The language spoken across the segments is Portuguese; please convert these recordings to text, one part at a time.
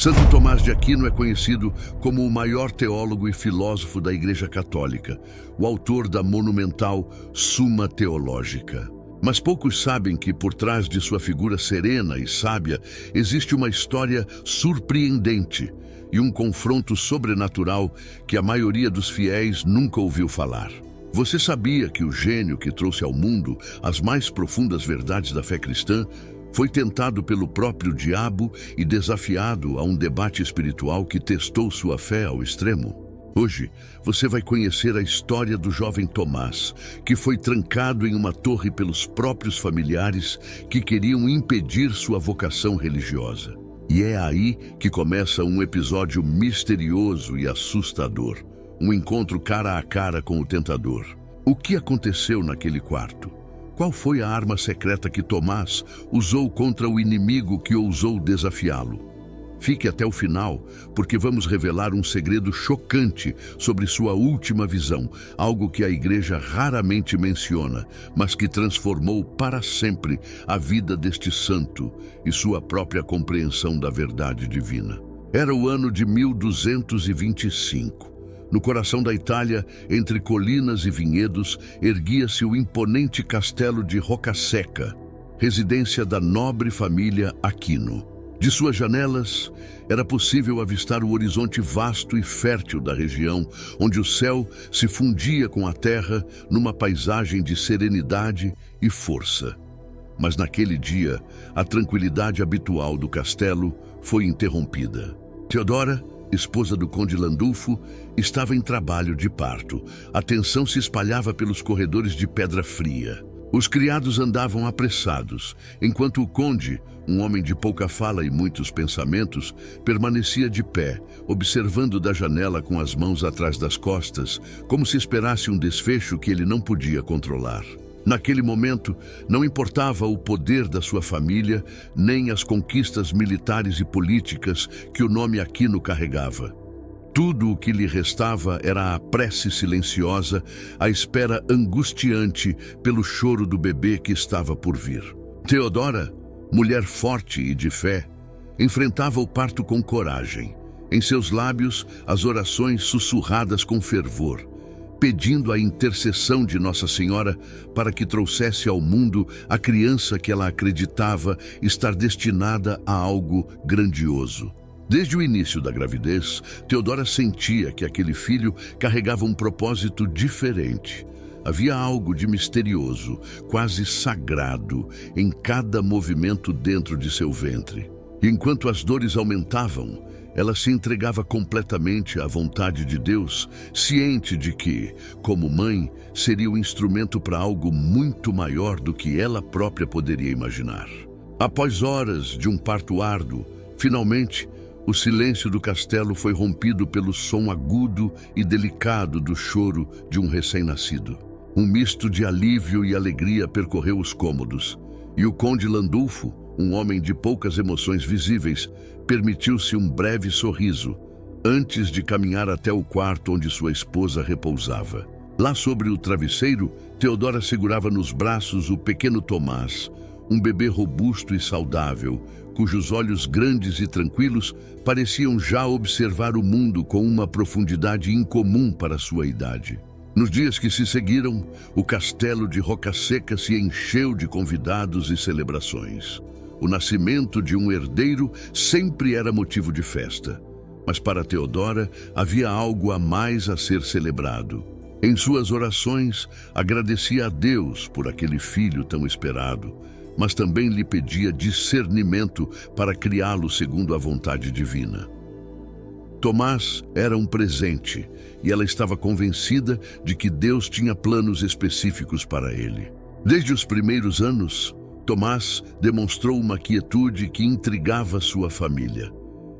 Santo Tomás de Aquino é conhecido como o maior teólogo e filósofo da Igreja Católica, o autor da monumental Suma Teológica. Mas poucos sabem que, por trás de sua figura serena e sábia, existe uma história surpreendente e um confronto sobrenatural que a maioria dos fiéis nunca ouviu falar. Você sabia que o gênio que trouxe ao mundo as mais profundas verdades da fé cristã foi tentado pelo próprio diabo e desafiado a um debate espiritual que testou sua fé ao extremo? Hoje, você vai conhecer a história do jovem Tomás, que foi trancado em uma torre pelos próprios familiares que queriam impedir sua vocação religiosa. E é aí que começa um episódio misterioso e assustador, um encontro cara a cara com o tentador. O que aconteceu naquele quarto? Qual foi a arma secreta que Tomás usou contra o inimigo que ousou desafiá-lo? Fique até o final, porque vamos revelar um segredo chocante sobre sua última visão, algo que a Igreja raramente menciona, mas que transformou para sempre a vida deste santo e sua própria compreensão da verdade divina. Era o ano de 1225. No coração da Itália, entre colinas e vinhedos, erguia-se o imponente castelo de Roccasecca, residência da nobre família Aquino. De suas janelas, era possível avistar o horizonte vasto e fértil da região, onde o céu se fundia com a terra numa paisagem de serenidade e força. Mas naquele dia, a tranquilidade habitual do castelo foi interrompida. Teodora, esposa do conde Landulfo, estava em trabalho de parto. A tensão se espalhava pelos corredores de pedra fria. Os criados andavam apressados, enquanto o conde, um homem de pouca fala e muitos pensamentos, permanecia de pé, observando da janela com as mãos atrás das costas, como se esperasse um desfecho que ele não podia controlar. Naquele momento, não importava o poder da sua família, nem as conquistas militares e políticas que o nome Aquino carregava. Tudo o que lhe restava era a prece silenciosa, a espera angustiante pelo choro do bebê que estava por vir. Teodora, mulher forte e de fé, enfrentava o parto com coragem. Em seus lábios, as orações sussurradas com fervor, pedindo a intercessão de Nossa Senhora para que trouxesse ao mundo a criança que ela acreditava estar destinada a algo grandioso. Desde o início da gravidez, Teodora sentia que aquele filho carregava um propósito diferente. Havia algo de misterioso, quase sagrado, em cada movimento dentro de seu ventre. E enquanto as dores aumentavam, ela se entregava completamente à vontade de Deus, ciente de que, como mãe, seria o instrumento para algo muito maior do que ela própria poderia imaginar. Após horas de um parto árduo, finalmente, o silêncio do castelo foi rompido pelo som agudo e delicado do choro de um recém-nascido. Um misto de alívio e alegria percorreu os cômodos, e o conde Landulfo, um homem de poucas emoções visíveis, permitiu-se um breve sorriso, antes de caminhar até o quarto onde sua esposa repousava. Lá sobre o travesseiro, Teodora segurava nos braços o pequeno Tomás, um bebê robusto e saudável, cujos olhos grandes e tranquilos pareciam já observar o mundo com uma profundidade incomum para sua idade. Nos dias que se seguiram, o castelo de Roccasecca se encheu de convidados e celebrações. O nascimento de um herdeiro sempre era motivo de festa. Mas para Teodora havia algo a mais a ser celebrado. Em suas orações, agradecia a Deus por aquele filho tão esperado, mas também lhe pedia discernimento para criá-lo segundo a vontade divina. Tomás era um presente e ela estava convencida de que Deus tinha planos específicos para ele. Desde os primeiros anos, Tomás demonstrou uma quietude que intrigava sua família.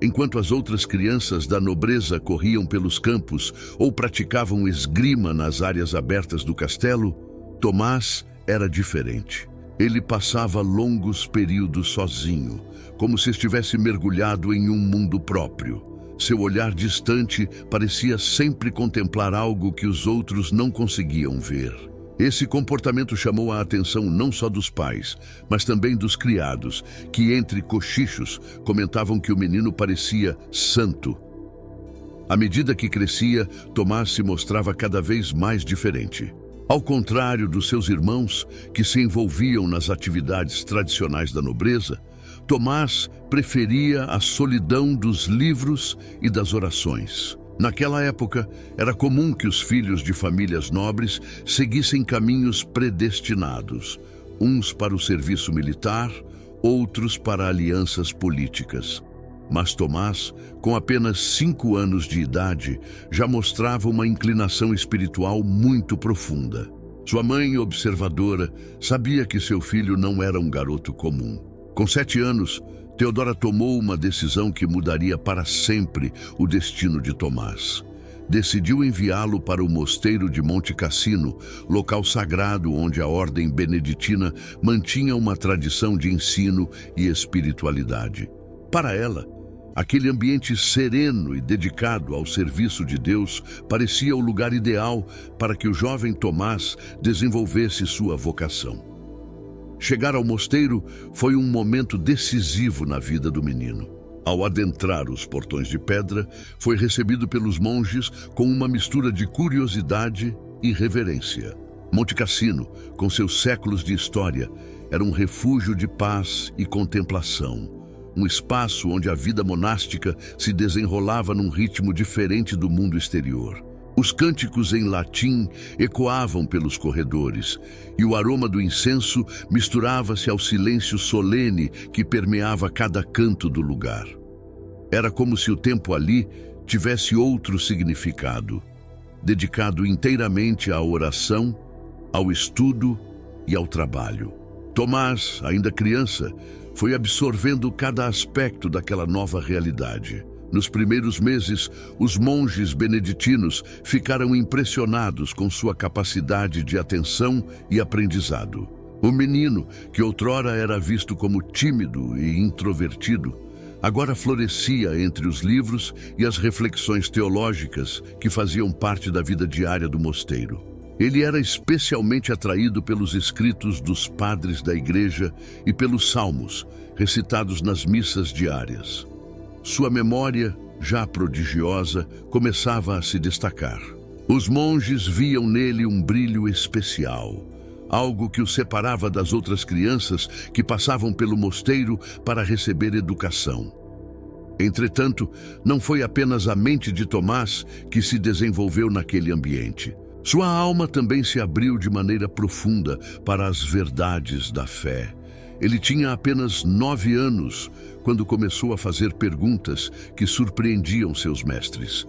Enquanto as outras crianças da nobreza corriam pelos campos ou praticavam esgrima nas áreas abertas do castelo, Tomás era diferente. Ele passava longos períodos sozinho, como se estivesse mergulhado em um mundo próprio. Seu olhar distante parecia sempre contemplar algo que os outros não conseguiam ver. Esse comportamento chamou a atenção não só dos pais, mas também dos criados, que entre cochichos comentavam que o menino parecia santo. À medida que crescia, Tomás se mostrava cada vez mais diferente. Ao contrário dos seus irmãos, que se envolviam nas atividades tradicionais da nobreza, Tomás preferia a solidão dos livros e das orações. Naquela época, era comum que os filhos de famílias nobres seguissem caminhos predestinados, uns para o serviço militar, outros para alianças políticas. Mas Tomás, com apenas 5 anos de idade, já mostrava uma inclinação espiritual muito profunda. Sua mãe, observadora, sabia que seu filho não era um garoto comum. Com 7 anos, Teodora tomou uma decisão que mudaria para sempre o destino de Tomás. Decidiu enviá-lo para o mosteiro de Monte Cassino, local sagrado onde a ordem beneditina mantinha uma tradição de ensino e espiritualidade. Para ela, aquele ambiente sereno e dedicado ao serviço de Deus parecia o lugar ideal para que o jovem Tomás desenvolvesse sua vocação. Chegar ao mosteiro foi um momento decisivo na vida do menino. Ao adentrar os portões de pedra, foi recebido pelos monges com uma mistura de curiosidade e reverência. Monte Cassino, com seus séculos de história, era um refúgio de paz e contemplação. Um espaço onde a vida monástica se desenrolava num ritmo diferente do mundo exterior. Os cânticos em latim ecoavam pelos corredores, e o aroma do incenso misturava-se ao silêncio solene que permeava cada canto do lugar. Era como se o tempo ali tivesse outro significado, dedicado inteiramente à oração, ao estudo e ao trabalho. Tomás, ainda criança, foi absorvendo cada aspecto daquela nova realidade. Nos primeiros meses, os monges beneditinos ficaram impressionados com sua capacidade de atenção e aprendizado. O menino, que outrora era visto como tímido e introvertido, agora florescia entre os livros e as reflexões teológicas que faziam parte da vida diária do mosteiro. Ele era especialmente atraído pelos escritos dos padres da igreja e pelos salmos, recitados nas missas diárias. Sua memória, já prodigiosa, começava a se destacar. Os monges viam nele um brilho especial, algo que o separava das outras crianças que passavam pelo mosteiro para receber educação. Entretanto, não foi apenas a mente de Tomás que se desenvolveu naquele ambiente. Sua alma também se abriu de maneira profunda para as verdades da fé. Ele tinha apenas 9 anos quando começou a fazer perguntas que surpreendiam seus mestres.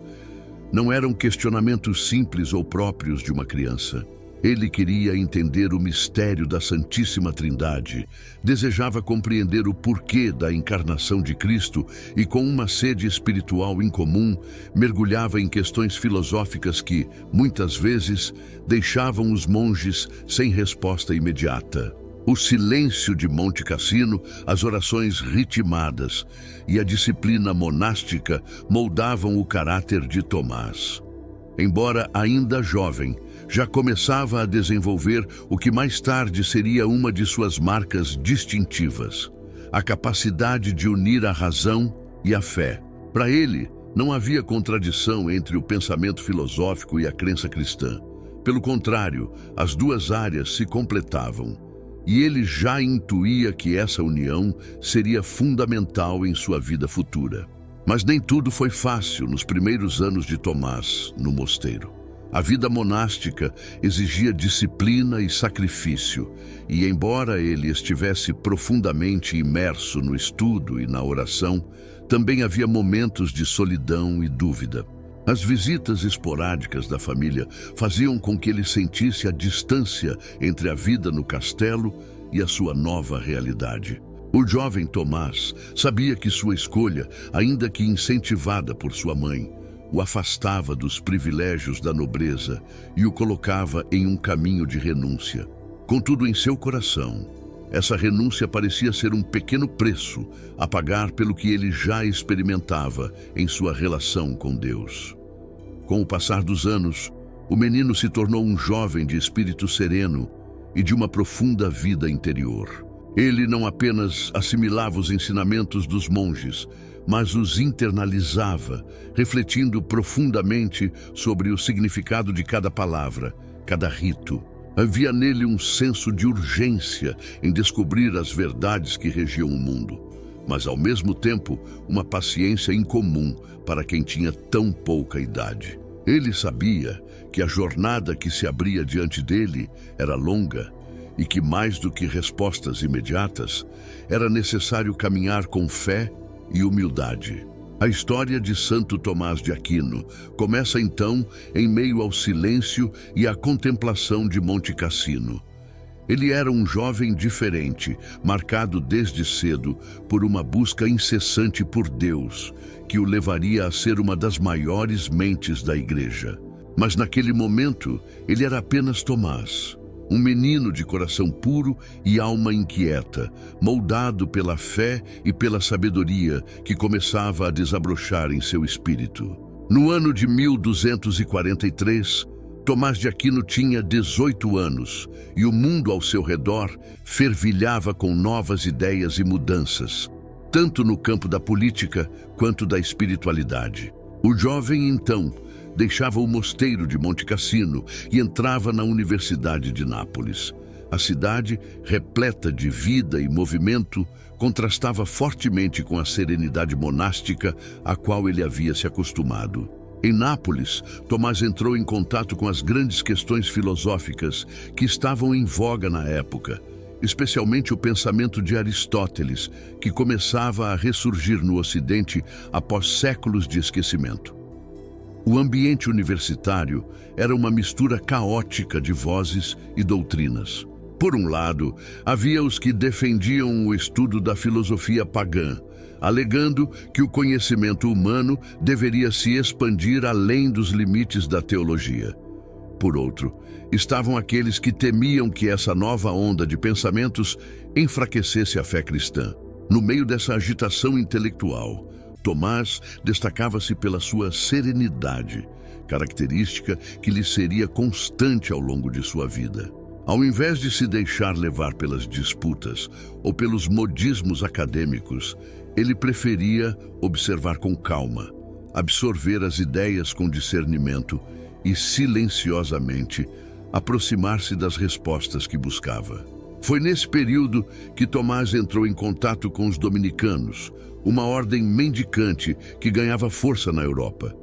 Não eram questionamentos simples ou próprios de uma criança. Ele queria entender o mistério da Santíssima Trindade, desejava compreender o porquê da encarnação de Cristo e, com uma sede espiritual incomum, mergulhava em questões filosóficas que, muitas vezes, deixavam os monges sem resposta imediata. O silêncio de Monte Cassino, as orações ritmadas e a disciplina monástica moldavam o caráter de Tomás. Embora ainda jovem, já começava a desenvolver o que mais tarde seria uma de suas marcas distintivas: a capacidade de unir a razão e a fé. Para ele, não havia contradição entre o pensamento filosófico e a crença cristã. Pelo contrário, as duas áreas se completavam. E ele já intuía que essa união seria fundamental em sua vida futura. Mas nem tudo foi fácil nos primeiros anos de Tomás no mosteiro. A vida monástica exigia disciplina e sacrifício, e embora ele estivesse profundamente imerso no estudo e na oração, também havia momentos de solidão e dúvida. As visitas esporádicas da família faziam com que ele sentisse a distância entre a vida no castelo e a sua nova realidade. O jovem Tomás sabia que sua escolha, ainda que incentivada por sua mãe, o afastava dos privilégios da nobreza e o colocava em um caminho de renúncia. Contudo, em seu coração, essa renúncia parecia ser um pequeno preço a pagar pelo que ele já experimentava em sua relação com Deus. Com o passar dos anos, O menino se tornou um jovem de espírito sereno e de uma profunda vida interior. Ele não apenas assimilava os ensinamentos dos monges, mas os internalizava, refletindo profundamente sobre o significado de cada palavra, cada rito. Havia nele um senso de urgência em descobrir as verdades que regiam o mundo, mas ao mesmo tempo uma paciência incomum para quem tinha tão pouca idade. Ele sabia que a jornada que se abria diante dele era longa e que, mais do que respostas imediatas, era necessário caminhar com fé e humildade. A história de Santo Tomás de Aquino começa então em meio ao silêncio e à contemplação de Monte Cassino. Ele era um jovem diferente, marcado desde cedo por uma busca incessante por Deus, que o levaria a ser uma das maiores mentes da Igreja. Mas naquele momento, ele era apenas Tomás, um menino de coração puro e alma inquieta, moldado pela fé e pela sabedoria que começava a desabrochar em seu espírito. No ano de 1243, Tomás de Aquino tinha 18 anos e o mundo ao seu redor fervilhava com novas ideias e mudanças, tanto no campo da política quanto da espiritualidade. O jovem, então, deixava o mosteiro de Monte Cassino e entrava na Universidade de Nápoles. A cidade, repleta de vida e movimento, contrastava fortemente com a serenidade monástica a qual ele havia se acostumado. Em Nápoles, Tomás entrou em contato com as grandes questões filosóficas que estavam em voga na época, especialmente o pensamento de Aristóteles, que começava a ressurgir no Ocidente após séculos de esquecimento. O ambiente universitário era uma mistura caótica de vozes e doutrinas. Por um lado, havia os que defendiam o estudo da filosofia pagã, alegando que o conhecimento humano deveria se expandir além dos limites da teologia. Por outro, estavam aqueles que temiam que essa nova onda de pensamentos enfraquecesse a fé cristã. No meio dessa agitação intelectual, Tomás destacava-se pela sua serenidade, característica que lhe seria constante ao longo de sua vida. Ao invés de se deixar levar pelas disputas ou pelos modismos acadêmicos, ele preferia observar com calma, absorver as ideias com discernimento e, silenciosamente, aproximar-se das respostas que buscava. Foi nesse período que Tomás entrou em contato com os dominicanos, uma ordem mendicante que ganhava força na Europa.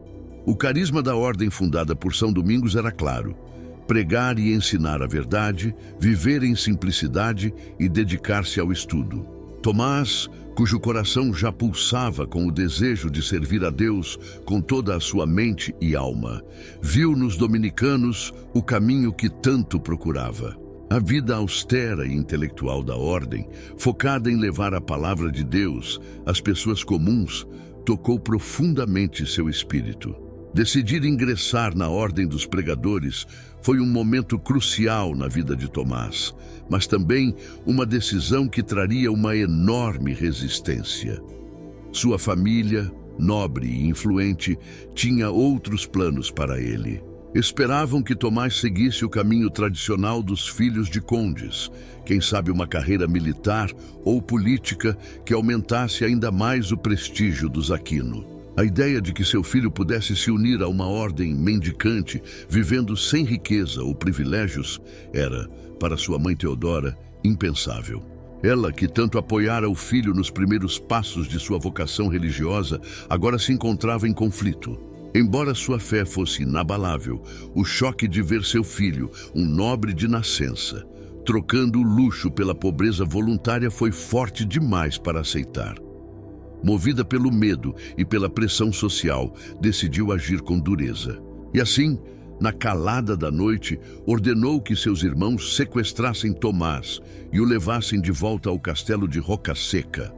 O carisma da ordem fundada por São Domingos era claro: pregar e ensinar a verdade, viver em simplicidade e dedicar-se ao estudo. Tomás, cujo coração já pulsava com o desejo de servir a Deus com toda a sua mente e alma, viu nos dominicanos o caminho que tanto procurava. A vida austera e intelectual da ordem, focada em levar a palavra de Deus às pessoas comuns, tocou profundamente seu espírito. Decidir ingressar na ordem dos pregadores foi um momento crucial na vida de Tomás, mas também uma decisão que traria uma enorme resistência. Sua família, nobre e influente, tinha outros planos para ele. Esperavam que Tomás seguisse o caminho tradicional dos filhos de condes, quem sabe uma carreira militar ou política que aumentasse ainda mais o prestígio dos Aquino. A ideia de que seu filho pudesse se unir a uma ordem mendicante, vivendo sem riqueza ou privilégios, era, para sua mãe Teodora, impensável. Ela, que tanto apoiara o filho nos primeiros passos de sua vocação religiosa, agora se encontrava em conflito. Embora sua fé fosse inabalável, o choque de ver seu filho, um nobre de nascença, trocando o luxo pela pobreza voluntária foi forte demais para aceitar. Movida pelo medo e pela pressão social, decidiu agir com dureza. E assim, na calada da noite, ordenou que seus irmãos sequestrassem Tomás e o levassem de volta ao castelo de Rocaseca.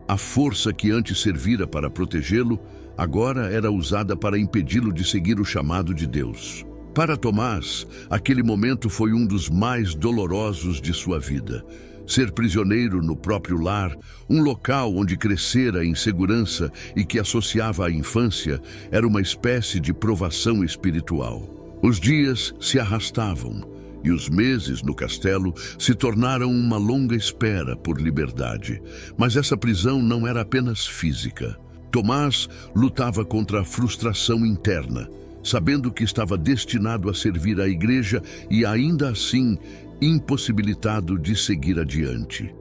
A força que antes servira para protegê-lo, agora era usada para impedi-lo de seguir o chamado de Deus. Para Tomás, aquele momento foi um dos mais dolorosos de sua vida. Ser prisioneiro no próprio lar, um local onde crescera em segurança e que associava à infância, era uma espécie de provação espiritual. Os dias se arrastavam e os meses no castelo se tornaram uma longa espera por liberdade. Mas essa prisão não era apenas física. Tomás lutava contra a frustração interna, sabendo que estava destinado a servir a igreja e ainda assim impossibilitado de seguir adiante.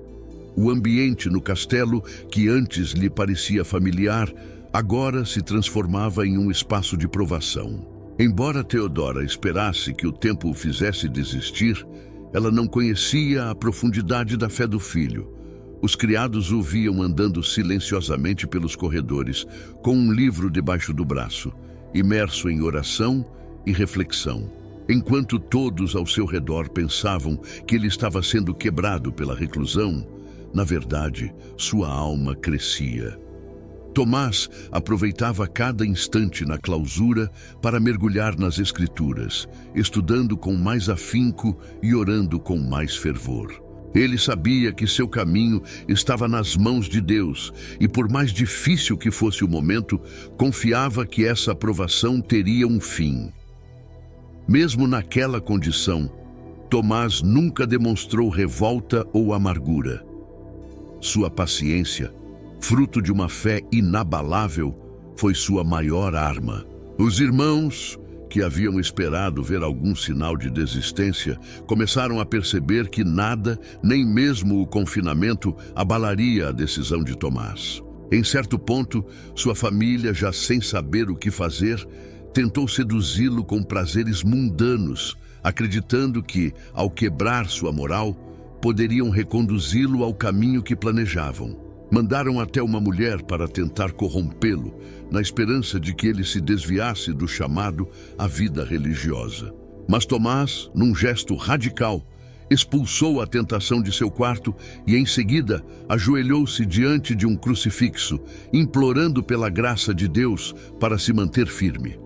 O ambiente no castelo, que antes lhe parecia familiar, agora se transformava em um espaço de provação. Embora Teodora esperasse que o tempo o fizesse desistir, ela não conhecia a profundidade da fé do filho. Os criados o viam andando silenciosamente pelos corredores, com um livro debaixo do braço, imerso em oração e reflexão, enquanto todos ao seu redor pensavam que ele estava sendo quebrado pela reclusão. Na verdade, sua alma crescia. Tomás aproveitava cada instante na clausura para mergulhar nas Escrituras, estudando com mais afinco e orando com mais fervor. Ele sabia que seu caminho estava nas mãos de Deus e, por mais difícil que fosse o momento, confiava que essa aprovação teria um fim. Mesmo naquela condição, Tomás nunca demonstrou revolta ou amargura. Sua paciência, fruto de uma fé inabalável, foi sua maior arma. Os irmãos, que haviam esperado ver algum sinal de desistência, começaram a perceber que nada, nem mesmo o confinamento, abalaria a decisão de Tomás. Em certo ponto, sua família, já sem saber o que fazer, tentou seduzi-lo com prazeres mundanos, acreditando que, ao quebrar sua moral, poderiam reconduzi-lo ao caminho que planejavam. Mandaram até uma mulher para tentar corrompê-lo, na esperança de que ele se desviasse do chamado à vida religiosa. Mas Tomás, num gesto radical, expulsou a tentação de seu quarto e, em seguida, ajoelhou-se diante de um crucifixo, implorando pela graça de Deus para se manter firme.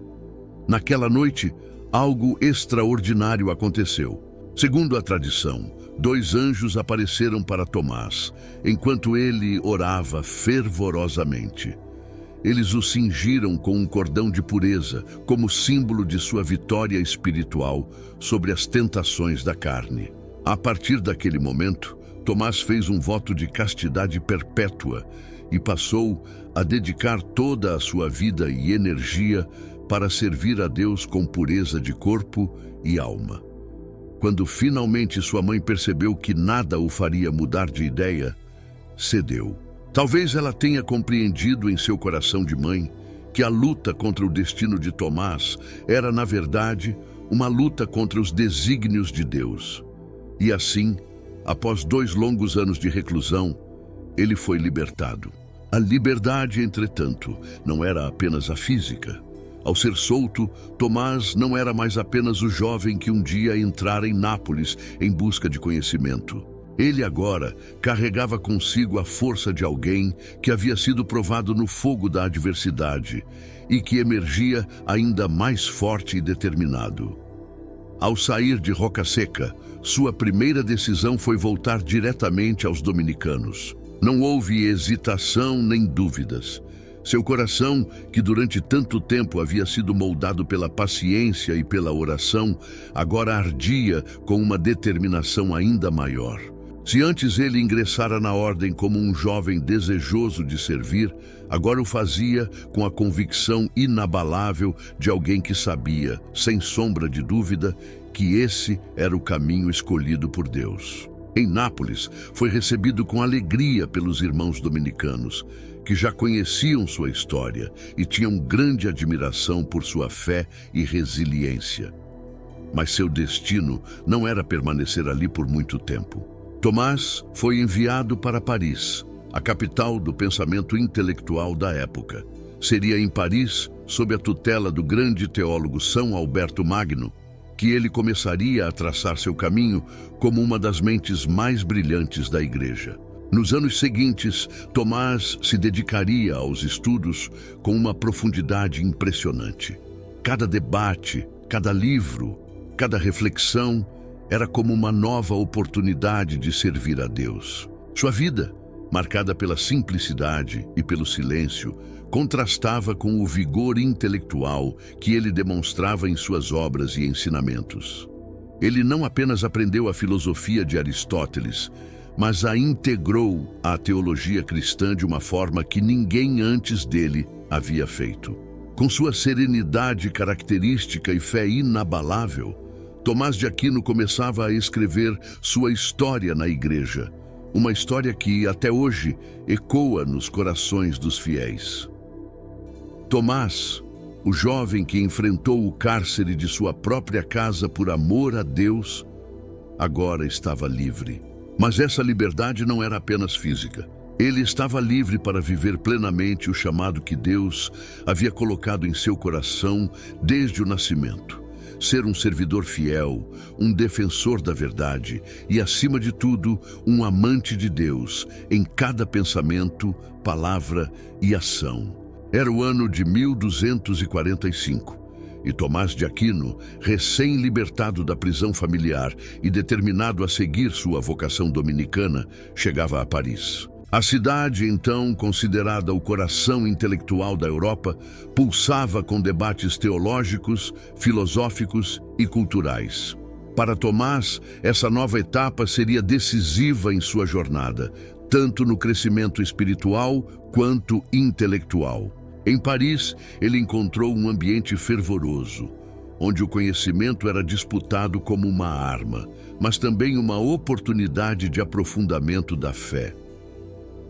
Naquela noite, algo extraordinário aconteceu. Segundo a tradição, 2 anjos apareceram para Tomás, enquanto ele orava fervorosamente. Eles o cingiram com um cordão de pureza, como símbolo de sua vitória espiritual sobre as tentações da carne. A partir daquele momento, Tomás fez um voto de castidade perpétua e passou a dedicar toda a sua vida e energia para servir a Deus com pureza de corpo e alma. Quando finalmente sua mãe percebeu que nada o faria mudar de ideia, cedeu. Talvez ela tenha compreendido em seu coração de mãe que a luta contra o destino de Tomás era, na verdade, uma luta contra os desígnios de Deus. E assim, após 2 longos anos de reclusão, ele foi libertado. A liberdade, entretanto, não era apenas a física. Ao ser solto, Tomás não era mais apenas o jovem que um dia entrara em Nápoles em busca de conhecimento. Ele agora carregava consigo a força de alguém que havia sido provado no fogo da adversidade e que emergia ainda mais forte e determinado. Ao sair de Roca Seca, sua primeira decisão foi voltar diretamente aos dominicanos. Não houve hesitação nem dúvidas. Seu coração, que durante tanto tempo havia sido moldado pela paciência e pela oração, agora ardia com uma determinação ainda maior. Se antes ele ingressara na ordem como um jovem desejoso de servir, agora o fazia com a convicção inabalável de alguém que sabia, sem sombra de dúvida, que esse era o caminho escolhido por Deus. Em Nápoles, foi recebido com alegria pelos irmãos dominicanos, que já conheciam sua história e tinham grande admiração por sua fé e resiliência. Mas seu destino não era permanecer ali por muito tempo. Tomás foi enviado para Paris, a capital do pensamento intelectual da época. Seria em Paris, sob a tutela do grande teólogo São Alberto Magno, que ele começaria a traçar seu caminho como uma das mentes mais brilhantes da Igreja. Nos anos seguintes, Tomás se dedicaria aos estudos com uma profundidade impressionante. Cada debate, cada livro, cada reflexão era como uma nova oportunidade de servir a Deus. Sua vida, marcada pela simplicidade e pelo silêncio, contrastava com o vigor intelectual que ele demonstrava em suas obras e ensinamentos. Ele não apenas aprendeu a filosofia de Aristóteles, mas a integrou à teologia cristã de uma forma que ninguém antes dele havia feito. Com sua serenidade característica e fé inabalável, Tomás de Aquino começava a escrever sua história na igreja, uma história que, até hoje, ecoa nos corações dos fiéis. Tomás, o jovem que enfrentou o cárcere de sua própria casa por amor a Deus, agora estava livre. Mas essa liberdade não era apenas física. Ele estava livre para viver plenamente o chamado que Deus havia colocado em seu coração desde o nascimento. Ser um servidor fiel, um defensor da verdade e, acima de tudo, um amante de Deus em cada pensamento, palavra e ação. Era o ano de 1245 e Tomás de Aquino, recém-libertado da prisão familiar e determinado a seguir sua vocação dominicana, chegava a Paris. A cidade, então considerada o coração intelectual da Europa, pulsava com debates teológicos, filosóficos e culturais. Para Tomás, essa nova etapa seria decisiva em sua jornada, tanto no crescimento espiritual quanto intelectual. Em Paris, ele encontrou um ambiente fervoroso, onde o conhecimento era disputado como uma arma, mas também uma oportunidade de aprofundamento da fé.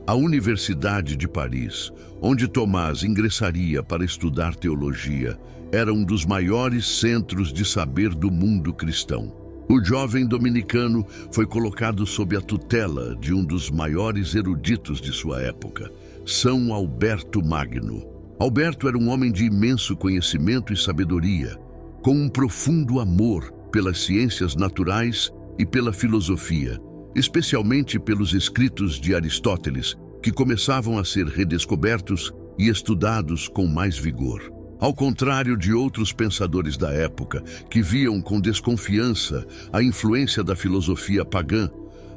A Universidade de Paris, onde Tomás ingressaria para estudar teologia, era um dos maiores centros de saber do mundo cristão. O jovem dominicano foi colocado sob a tutela de um dos maiores eruditos de sua época, São Alberto Magno. Alberto era um homem de imenso conhecimento e sabedoria, com um profundo amor pelas ciências naturais e pela filosofia, especialmente pelos escritos de Aristóteles, que começavam a ser redescobertos e estudados com mais vigor. Ao contrário de outros pensadores da época, que viam com desconfiança a influência da filosofia pagã,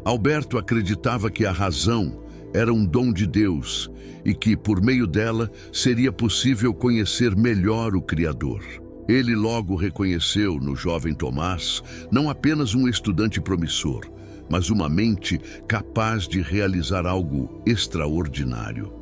Alberto acreditava que a razão era um dom de Deus e que, por meio dela, seria possível conhecer melhor o Criador. Ele logo reconheceu no jovem Tomás não apenas um estudante promissor, mas uma mente capaz de realizar algo extraordinário.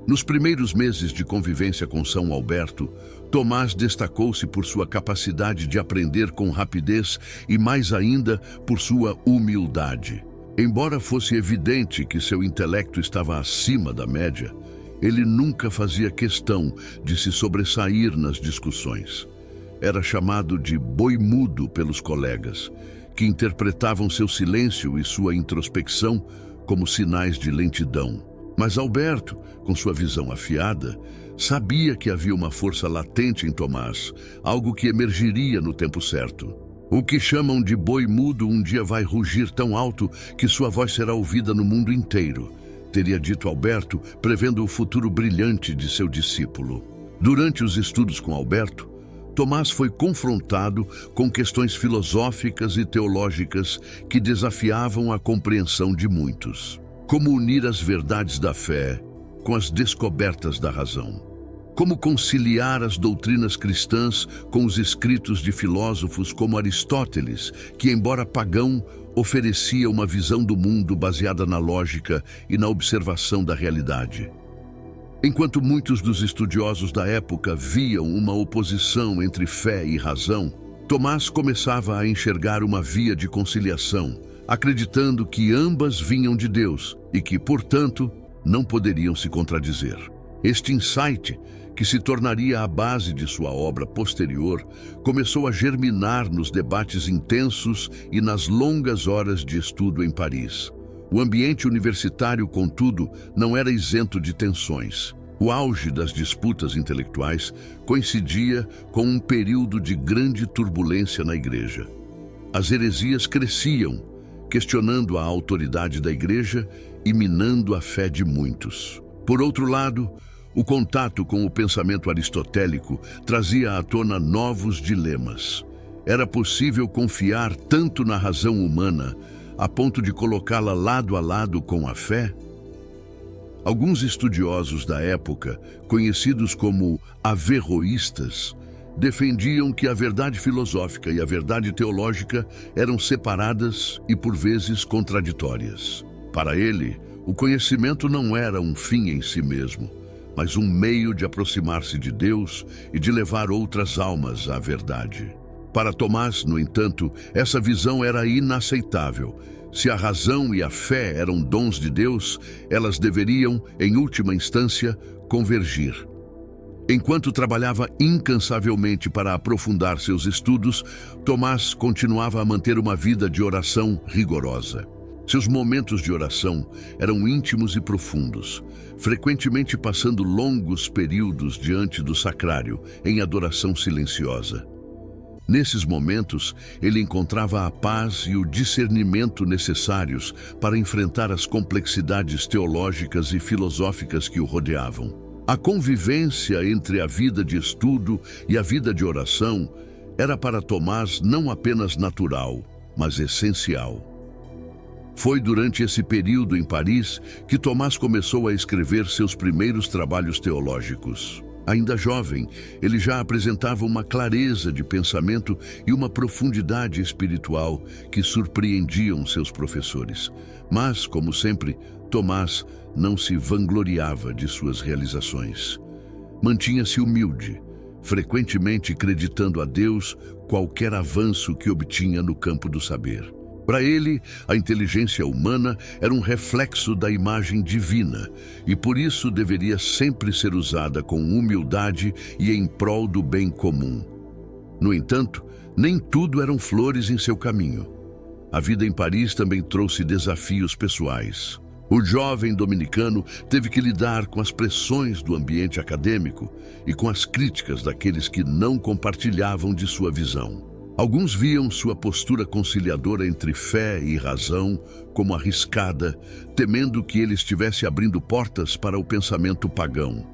Nos primeiros meses de convivência com São Alberto, Tomás destacou-se por sua capacidade de aprender com rapidez e, mais ainda, por sua humildade. Embora fosse evidente que seu intelecto estava acima da média, ele nunca fazia questão de se sobressair nas discussões. Era chamado de boi mudo pelos colegas, que interpretavam seu silêncio e sua introspecção como sinais de lentidão. Mas Alberto, com sua visão afiada, sabia que havia uma força latente em Tomás, algo que emergiria no tempo certo. O que chamam de boi mudo um dia vai rugir tão alto que sua voz será ouvida no mundo inteiro, teria dito Alberto, prevendo o futuro brilhante de seu discípulo. Durante os estudos com Alberto, Tomás foi confrontado com questões filosóficas e teológicas que desafiavam a compreensão de muitos. Como unir as verdades da fé com as descobertas da razão? Como conciliar as doutrinas cristãs com os escritos de filósofos como Aristóteles, que, embora pagão, oferecia uma visão do mundo baseada na lógica e na observação da realidade? Enquanto muitos dos estudiosos da época viam uma oposição entre fé e razão, Tomás começava a enxergar uma via de conciliação, acreditando que ambas vinham de Deus e que, portanto, não poderiam se contradizer. Este insight, que se tornaria a base de sua obra posterior, começou a germinar nos debates intensos e nas longas horas de estudo em Paris. O ambiente universitário, contudo, não era isento de tensões. O auge das disputas intelectuais coincidia com um período de grande turbulência na igreja. As heresias cresciam, questionando a autoridade da igreja e minando a fé de muitos. Por outro lado, o contato com o pensamento aristotélico trazia à tona novos dilemas. Era possível confiar tanto na razão humana, a ponto de colocá-la lado a lado com a fé? Alguns estudiosos da época, conhecidos como averroístas, defendiam que a verdade filosófica e a verdade teológica eram separadas e, por vezes, contraditórias. Para ele, o conhecimento não era um fim em si mesmo, mas um meio de aproximar-se de Deus e de levar outras almas à verdade. Para Tomás, no entanto, essa visão era inaceitável. Se a razão e a fé eram dons de Deus, elas deveriam, em última instância, convergir. Enquanto trabalhava incansavelmente para aprofundar seus estudos, Tomás continuava a manter uma vida de oração rigorosa. Seus momentos de oração eram íntimos e profundos, frequentemente passando longos períodos diante do sacrário, em adoração silenciosa. Nesses momentos, ele encontrava a paz e o discernimento necessários para enfrentar as complexidades teológicas e filosóficas que o rodeavam. A convivência entre a vida de estudo e a vida de oração era para Tomás não apenas natural, mas essencial. Foi durante esse período em Paris que Tomás começou a escrever seus primeiros trabalhos teológicos. Ainda jovem, ele já apresentava uma clareza de pensamento e uma profundidade espiritual que surpreendiam seus professores. Mas, como sempre, Tomás não se vangloriava de suas realizações. Mantinha-se humilde, frequentemente acreditando a Deus qualquer avanço que obtinha no campo do saber. Para ele, a inteligência humana era um reflexo da imagem divina e por isso deveria sempre ser usada com humildade e em prol do bem comum. No entanto, nem tudo eram flores em seu caminho. A vida em Paris também trouxe desafios pessoais. O jovem dominicano teve que lidar com as pressões do ambiente acadêmico e com as críticas daqueles que não compartilhavam de sua visão. Alguns viam sua postura conciliadora entre fé e razão como arriscada, temendo que ele estivesse abrindo portas para o pensamento pagão.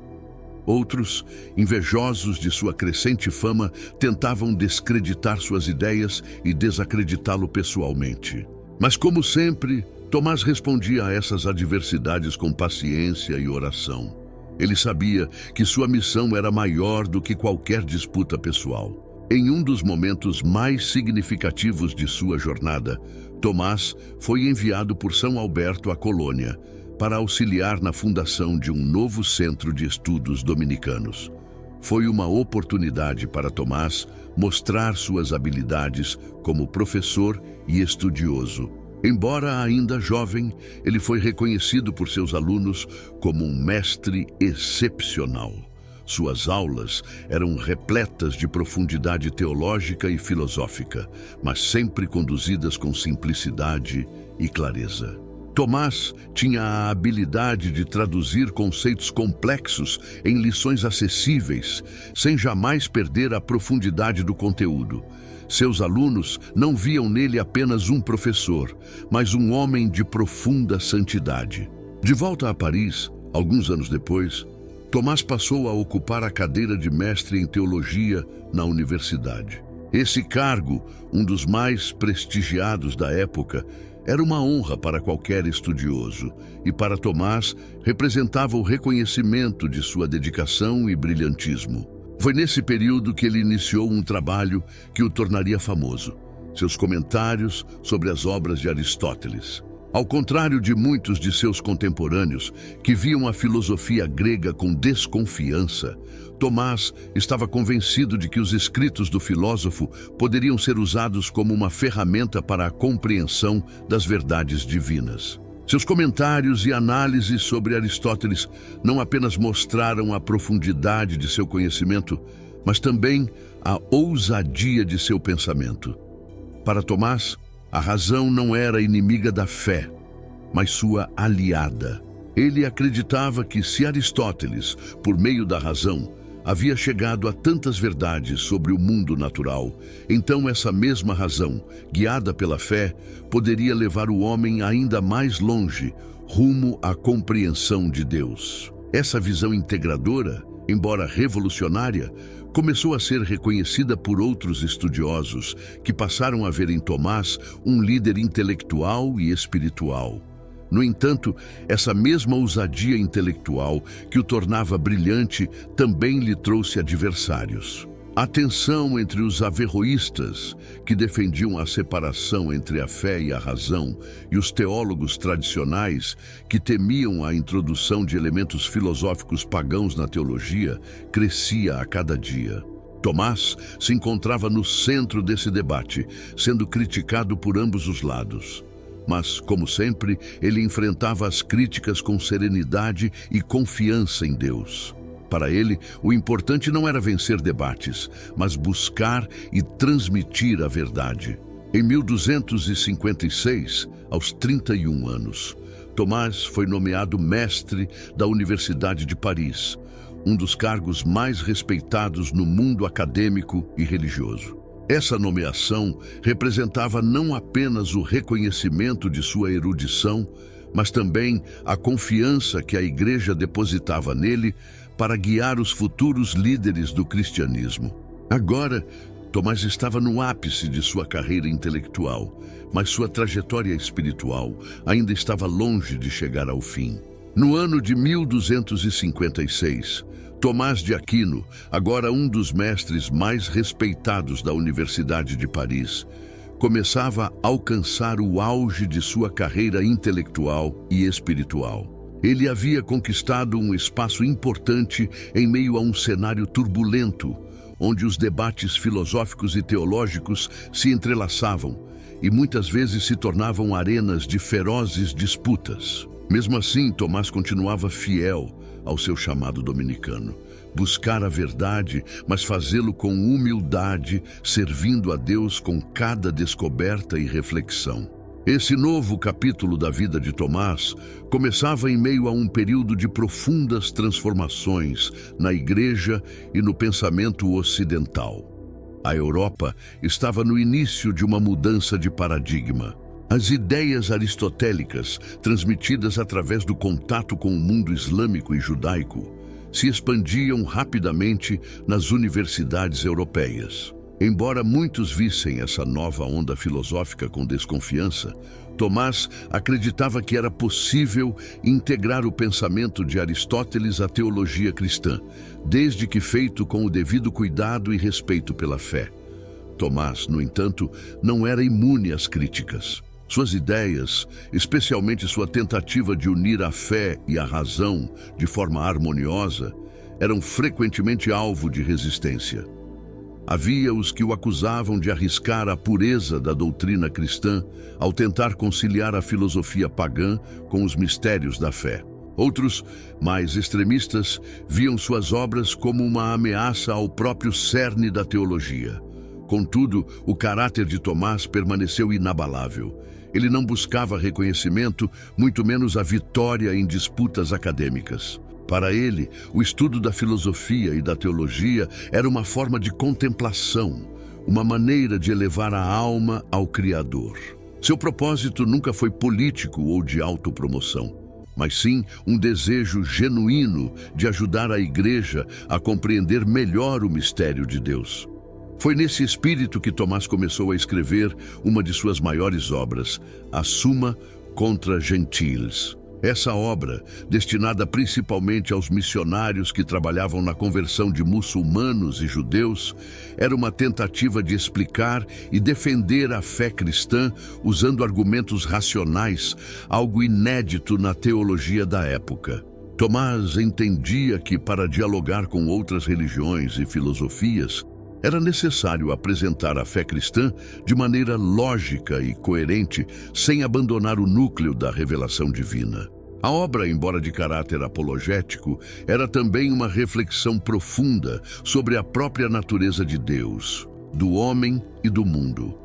Outros, invejosos de sua crescente fama, tentavam descreditar suas ideias e desacreditá-lo pessoalmente. Mas, como sempre, Tomás respondia a essas adversidades com paciência e oração. Ele sabia que sua missão era maior do que qualquer disputa pessoal. Em um dos momentos mais significativos de sua jornada, Tomás foi enviado por São Alberto à Colônia para auxiliar na fundação de um novo centro de estudos dominicanos. Foi uma oportunidade para Tomás mostrar suas habilidades como professor e estudioso. Embora ainda jovem, ele foi reconhecido por seus alunos como um mestre excepcional. Suas aulas eram repletas de profundidade teológica e filosófica, mas sempre conduzidas com simplicidade e clareza. Tomás tinha a habilidade de traduzir conceitos complexos em lições acessíveis, sem jamais perder a profundidade do conteúdo. Seus alunos não viam nele apenas um professor, mas um homem de profunda santidade. De volta a Paris, alguns anos depois, Tomás passou a ocupar a cadeira de mestre em teologia na universidade. Esse cargo, um dos mais prestigiados da época, era uma honra para qualquer estudioso e para Tomás representava o reconhecimento de sua dedicação e brilhantismo. Foi nesse período que ele iniciou um trabalho que o tornaria famoso: seus comentários sobre as obras de Aristóteles. Ao contrário de muitos de seus contemporâneos, que viam a filosofia grega com desconfiança, Tomás estava convencido de que os escritos do filósofo poderiam ser usados como uma ferramenta para a compreensão das verdades divinas. Seus comentários e análises sobre Aristóteles não apenas mostraram a profundidade de seu conhecimento, mas também a ousadia de seu pensamento. Para Tomás, a razão não era inimiga da fé, mas sua aliada. Ele acreditava que se Aristóteles, por meio da razão, havia chegado a tantas verdades sobre o mundo natural, então essa mesma razão, guiada pela fé, poderia levar o homem ainda mais longe, rumo à compreensão de Deus. Essa visão integradora, embora revolucionária, começou a ser reconhecida por outros estudiosos que passaram a ver em Tomás um líder intelectual e espiritual. No entanto, essa mesma ousadia intelectual que o tornava brilhante também lhe trouxe adversários. A tensão entre os averroístas, que defendiam a separação entre a fé e a razão, e os teólogos tradicionais, que temiam a introdução de elementos filosóficos pagãos na teologia, crescia a cada dia. Tomás se encontrava no centro desse debate, sendo criticado por ambos os lados. Mas, como sempre, ele enfrentava as críticas com serenidade e confiança em Deus. Para ele, o importante não era vencer debates, mas buscar e transmitir a verdade. Em 1256, aos 31 anos, Tomás foi nomeado mestre da Universidade de Paris, um dos cargos mais respeitados no mundo acadêmico e religioso. Essa nomeação representava não apenas o reconhecimento de sua erudição, mas também a confiança que a Igreja depositava nele para guiar os futuros líderes do cristianismo. Agora, Tomás estava no ápice de sua carreira intelectual, mas sua trajetória espiritual ainda estava longe de chegar ao fim. No ano de 1256, Tomás de Aquino, agora um dos mestres mais respeitados da Universidade de Paris, começava a alcançar o auge de sua carreira intelectual e espiritual. Ele havia conquistado um espaço importante em meio a um cenário turbulento, onde os debates filosóficos e teológicos se entrelaçavam e muitas vezes se tornavam arenas de ferozes disputas. Mesmo assim, Tomás continuava fiel ao seu chamado dominicano. Buscar a verdade, mas fazê-lo com humildade, servindo a Deus com cada descoberta e reflexão. Esse novo capítulo da vida de Tomás começava em meio a um período de profundas transformações na Igreja e no pensamento ocidental. A Europa estava no início de uma mudança de paradigma. As ideias aristotélicas, transmitidas através do contato com o mundo islâmico e judaico, se expandiam rapidamente nas universidades europeias. Embora muitos vissem essa nova onda filosófica com desconfiança, Tomás acreditava que era possível integrar o pensamento de Aristóteles à teologia cristã, desde que feito com o devido cuidado e respeito pela fé. Tomás, no entanto, não era imune às críticas. Suas ideias, especialmente sua tentativa de unir a fé e a razão de forma harmoniosa, eram frequentemente alvo de resistência. Havia os que o acusavam de arriscar a pureza da doutrina cristã ao tentar conciliar a filosofia pagã com os mistérios da fé. Outros, mais extremistas, viam suas obras como uma ameaça ao próprio cerne da teologia. Contudo, o caráter de Tomás permaneceu inabalável. Ele não buscava reconhecimento, muito menos a vitória em disputas acadêmicas. Para ele, o estudo da filosofia e da teologia era uma forma de contemplação, uma maneira de elevar a alma ao Criador. Seu propósito nunca foi político ou de autopromoção, mas sim um desejo genuíno de ajudar a Igreja a compreender melhor o mistério de Deus. Foi nesse espírito que Tomás começou a escrever uma de suas maiores obras, a Summa contra Gentiles. Essa obra, destinada principalmente aos missionários que trabalhavam na conversão de muçulmanos e judeus, era uma tentativa de explicar e defender a fé cristã usando argumentos racionais, algo inédito na teologia da época. Tomás entendia que, para dialogar com outras religiões e filosofias, era necessário apresentar a fé cristã de maneira lógica e coerente, sem abandonar o núcleo da revelação divina. A obra, embora de caráter apologético, era também uma reflexão profunda sobre a própria natureza de Deus, do homem e do mundo.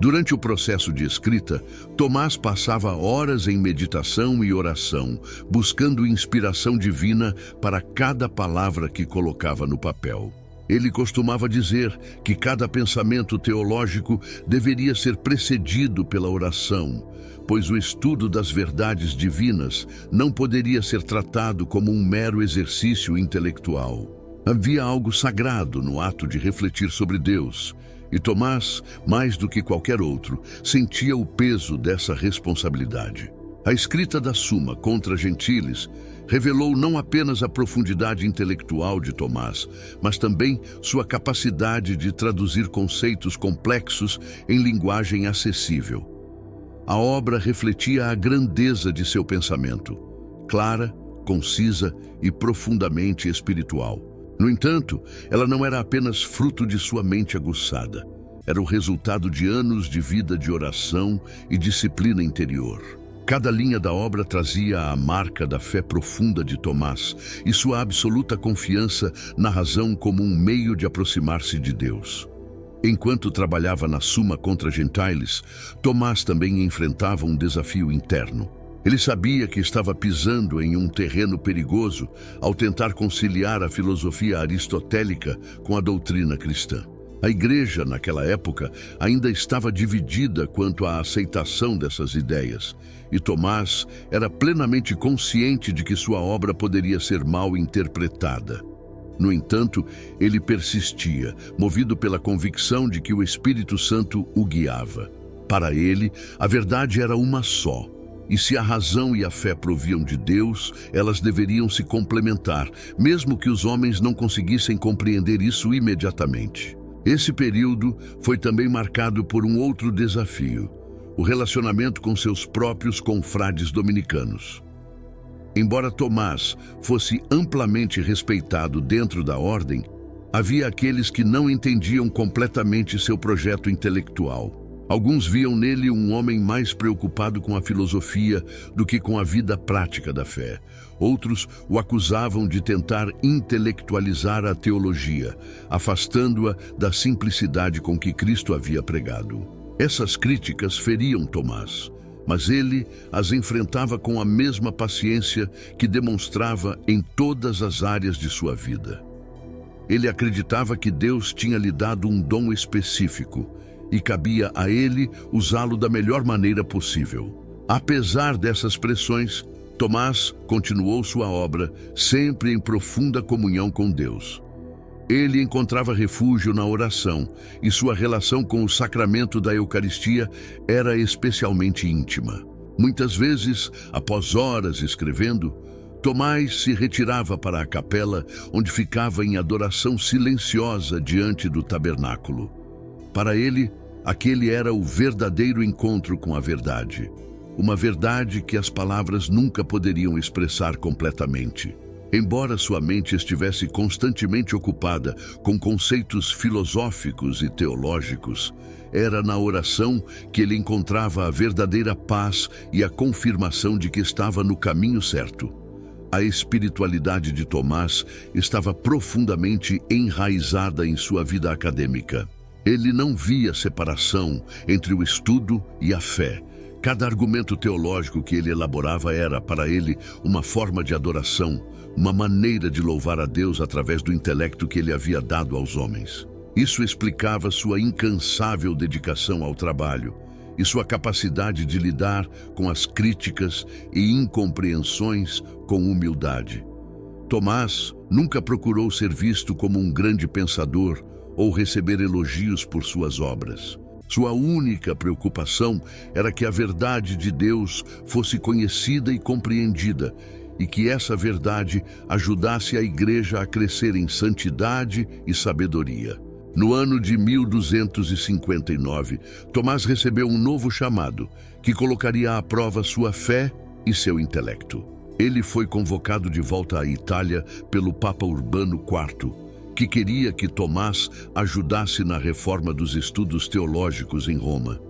Durante o processo de escrita, Tomás passava horas em meditação e oração, buscando inspiração divina para cada palavra que colocava no papel. Ele costumava dizer que cada pensamento teológico deveria ser precedido pela oração, pois o estudo das verdades divinas não poderia ser tratado como um mero exercício intelectual. Havia algo sagrado no ato de refletir sobre Deus, e Tomás, mais do que qualquer outro, sentia o peso dessa responsabilidade. A escrita da Summa contra Gentiles revelou não apenas a profundidade intelectual de Tomás, mas também sua capacidade de traduzir conceitos complexos em linguagem acessível. A obra refletia a grandeza de seu pensamento, clara, concisa e profundamente espiritual. No entanto, ela não era apenas fruto de sua mente aguçada. Era o resultado de anos de vida de oração e disciplina interior. Cada linha da obra trazia a marca da fé profunda de Tomás e sua absoluta confiança na razão como um meio de aproximar-se de Deus. Enquanto trabalhava na Summa contra Gentiles, Tomás também enfrentava um desafio interno. Ele sabia que estava pisando em um terreno perigoso ao tentar conciliar a filosofia aristotélica com a doutrina cristã. A igreja, naquela época, ainda estava dividida quanto à aceitação dessas ideias, e Tomás era plenamente consciente de que sua obra poderia ser mal interpretada. No entanto, ele persistia, movido pela convicção de que o Espírito Santo o guiava. Para ele, a verdade era uma só, e se a razão e a fé proviam de Deus, elas deveriam se complementar, mesmo que os homens não conseguissem compreender isso imediatamente. Esse período foi também marcado por um outro desafio: o relacionamento com seus próprios confrades dominicanos. Embora Tomás fosse amplamente respeitado dentro da ordem, havia aqueles que não entendiam completamente seu projeto intelectual. Alguns viam nele um homem mais preocupado com a filosofia do que com a vida prática da fé. Outros o acusavam de tentar intelectualizar a teologia, afastando-a da simplicidade com que Cristo havia pregado. Essas críticas feriam Tomás, mas ele as enfrentava com a mesma paciência que demonstrava em todas as áreas de sua vida. Ele acreditava que Deus tinha lhe dado um dom específico e cabia a ele usá-lo da melhor maneira possível. Apesar dessas pressões, Tomás continuou sua obra, sempre em profunda comunhão com Deus. Ele encontrava refúgio na oração, e sua relação com o sacramento da Eucaristia era especialmente íntima. Muitas vezes, após horas escrevendo, Tomás se retirava para a capela, onde ficava em adoração silenciosa diante do tabernáculo. Para ele, aquele era o verdadeiro encontro com a verdade. Uma verdade que as palavras nunca poderiam expressar completamente. Embora sua mente estivesse constantemente ocupada com conceitos filosóficos e teológicos, era na oração que ele encontrava a verdadeira paz e a confirmação de que estava no caminho certo. A espiritualidade de Tomás estava profundamente enraizada em sua vida acadêmica. Ele não via separação entre o estudo e a fé. Cada argumento teológico que ele elaborava era, para ele, uma forma de adoração, uma maneira de louvar a Deus através do intelecto que ele havia dado aos homens. Isso explicava sua incansável dedicação ao trabalho e sua capacidade de lidar com as críticas e incompreensões com humildade. Tomás nunca procurou ser visto como um grande pensador ou receber elogios por suas obras. Sua única preocupação era que a verdade de Deus fosse conhecida e compreendida, e que essa verdade ajudasse a Igreja a crescer em santidade e sabedoria. No ano de 1259, Tomás recebeu um novo chamado, que colocaria à prova sua fé e seu intelecto. Ele foi convocado de volta à Itália pelo Papa Urbano IV, que queria que Tomás ajudasse na reforma dos estudos teológicos em Roma.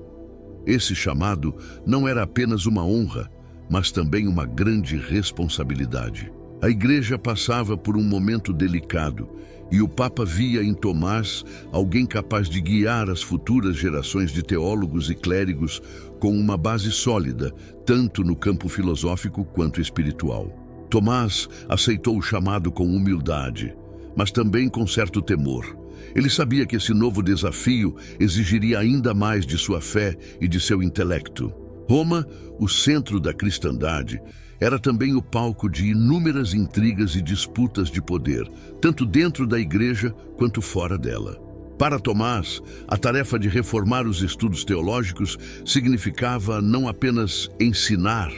Esse chamado não era apenas uma honra, mas também uma grande responsabilidade. A Igreja passava por um momento delicado, e o Papa via em Tomás alguém capaz de guiar as futuras gerações de teólogos e clérigos com uma base sólida, tanto no campo filosófico quanto espiritual. Tomás aceitou o chamado com humildade, mas também com certo temor. Ele sabia que esse novo desafio exigiria ainda mais de sua fé e de seu intelecto. Roma, o centro da cristandade, era também o palco de inúmeras intrigas e disputas de poder, tanto dentro da igreja quanto fora dela. Para Tomás, a tarefa de reformar os estudos teológicos significava não apenas ensinar,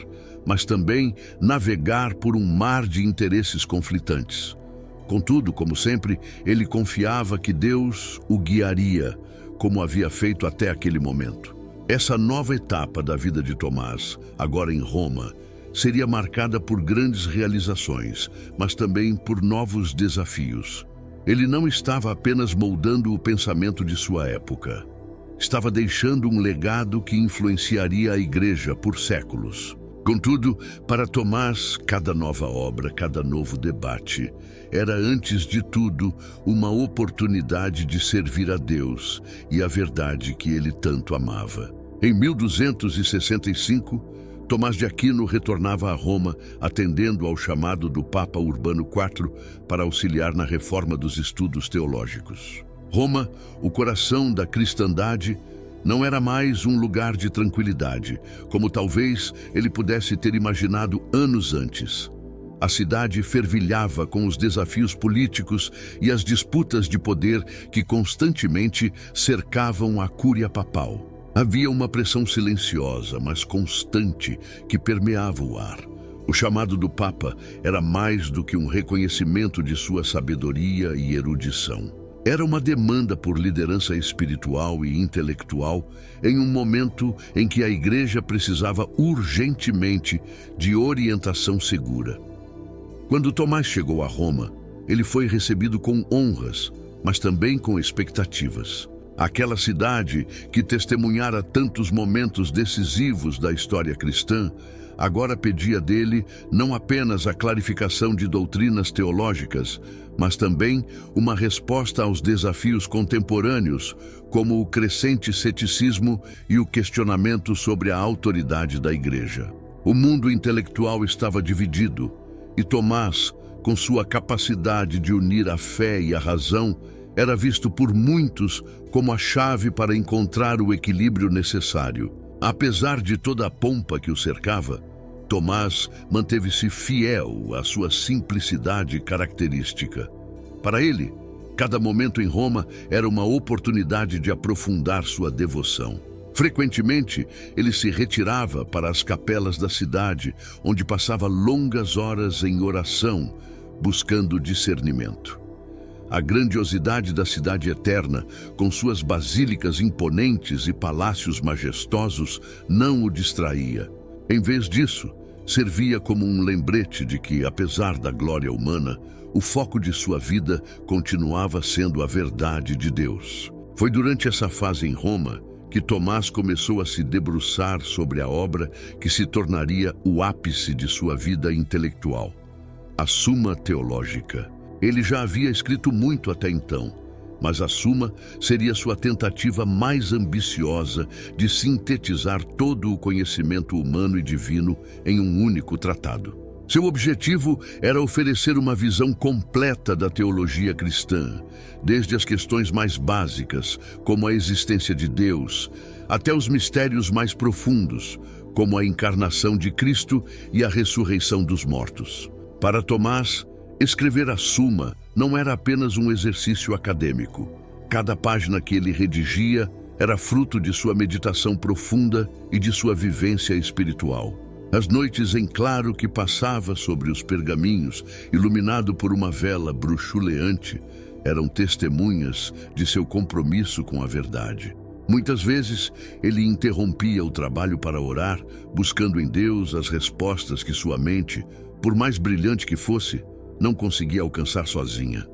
mas também navegar por um mar de interesses conflitantes. Contudo, como sempre, ele confiava que Deus o guiaria, como havia feito até aquele momento. Essa nova etapa da vida de Tomás, agora em Roma, seria marcada por grandes realizações, mas também por novos desafios. Ele não estava apenas moldando o pensamento de sua época. Estava deixando um legado que influenciaria a igreja por séculos. Contudo, para Tomás, cada nova obra, cada novo debate, era antes de tudo uma oportunidade de servir a Deus e a verdade que ele tanto amava. Em 1265, Tomás de Aquino retornava a Roma, atendendo ao chamado do Papa Urbano IV para auxiliar na reforma dos estudos teológicos. Roma, o coração da cristandade, não era mais um lugar de tranquilidade, como talvez ele pudesse ter imaginado anos antes. A cidade fervilhava com os desafios políticos e as disputas de poder que constantemente cercavam a cúria papal. Havia uma pressão silenciosa, mas constante, que permeava o ar. O chamado do Papa era mais do que um reconhecimento de sua sabedoria e erudição. Era uma demanda por liderança espiritual e intelectual em um momento em que a igreja precisava urgentemente de orientação segura. Quando Tomás chegou a Roma, ele foi recebido com honras, mas também com expectativas. Aquela cidade que testemunhara tantos momentos decisivos da história cristã, agora pedia dele não apenas a clarificação de doutrinas teológicas, mas também uma resposta aos desafios contemporâneos, como o crescente ceticismo e o questionamento sobre a autoridade da igreja. O mundo intelectual estava dividido, e Tomás, com sua capacidade de unir a fé e a razão, era visto por muitos como a chave para encontrar o equilíbrio necessário. Apesar de toda a pompa que o cercava, Tomás manteve-se fiel à sua simplicidade característica. Para ele, cada momento em Roma era uma oportunidade de aprofundar sua devoção. Frequentemente, ele se retirava para as capelas da cidade, onde passava longas horas em oração, buscando discernimento. A grandiosidade da cidade eterna, com suas basílicas imponentes e palácios majestosos, não o distraía. Em vez disso, servia como um lembrete de que, apesar da glória humana, o foco de sua vida continuava sendo a verdade de Deus. Foi durante essa fase em Roma que Tomás começou a se debruçar sobre a obra que se tornaria o ápice de sua vida intelectual, a Suma Teológica. Ele já havia escrito muito até então, mas a Suma seria sua tentativa mais ambiciosa de sintetizar todo o conhecimento humano e divino em um único tratado. Seu objetivo era oferecer uma visão completa da teologia cristã, desde as questões mais básicas, como a existência de Deus, até os mistérios mais profundos, como a encarnação de Cristo e a ressurreição dos mortos. Para Tomás, escrever a Suma não era apenas um exercício acadêmico. Cada página que ele redigia era fruto de sua meditação profunda e de sua vivência espiritual. As noites em claro que passava sobre os pergaminhos, iluminado por uma vela bruxuleante, eram testemunhas de seu compromisso com a verdade. Muitas vezes, ele interrompia o trabalho para orar, buscando em Deus as respostas que sua mente, por mais brilhante que fosse, não conseguia alcançar sozinha.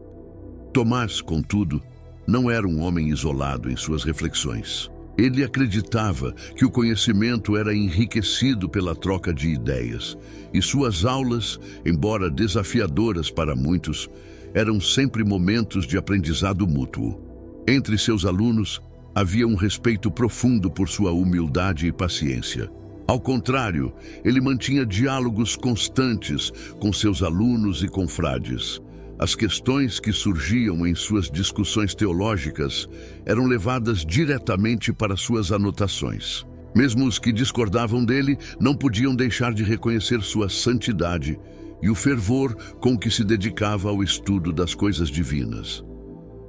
Tomás, contudo, não era um homem isolado em suas reflexões. Ele acreditava que o conhecimento era enriquecido pela troca de ideias, e suas aulas, embora desafiadoras para muitos, eram sempre momentos de aprendizado mútuo. Entre seus alunos, havia um respeito profundo por sua humildade e paciência. Ao contrário, ele mantinha diálogos constantes com seus alunos e confrades. As questões que surgiam em suas discussões teológicas eram levadas diretamente para suas anotações. Mesmo os que discordavam dele não podiam deixar de reconhecer sua santidade e o fervor com que se dedicava ao estudo das coisas divinas.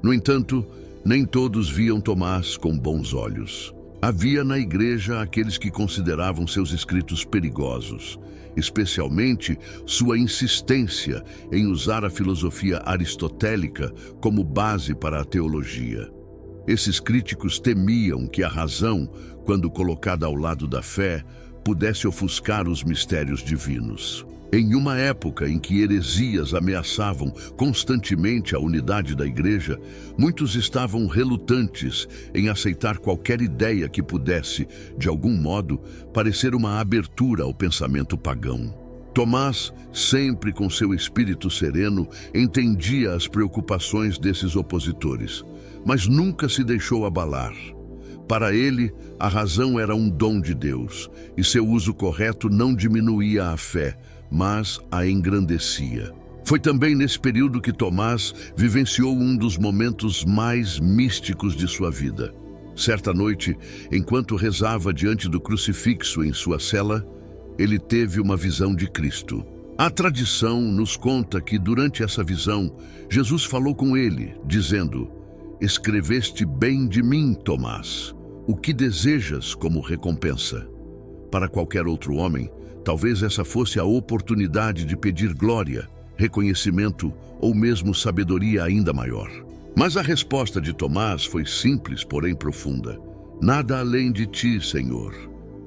No entanto, nem todos viam Tomás com bons olhos. Havia na igreja aqueles que consideravam seus escritos perigosos, especialmente sua insistência em usar a filosofia aristotélica como base para a teologia. Esses críticos temiam que a razão, quando colocada ao lado da fé, pudesse ofuscar os mistérios divinos. Em uma época em que heresias ameaçavam constantemente a unidade da igreja, muitos estavam relutantes em aceitar qualquer ideia que pudesse, de algum modo, parecer uma abertura ao pensamento pagão. Tomás, sempre com seu espírito sereno, entendia as preocupações desses opositores, mas nunca se deixou abalar. Para ele, a razão era um dom de Deus, e seu uso correto não diminuía a fé, mas a engrandecia. Foi também nesse período que Tomás vivenciou um dos momentos mais místicos de sua vida. Certa noite, enquanto rezava diante do crucifixo em sua cela, ele teve uma visão de Cristo. A tradição nos conta que, durante essa visão, Jesus falou com ele, dizendo: "Escreveste bem de mim, Tomás. O que desejas como recompensa?" Para qualquer outro homem, talvez essa fosse a oportunidade de pedir glória, reconhecimento ou mesmo sabedoria ainda maior. Mas a resposta de Tomás foi simples, porém profunda. "Nada além de ti, Senhor."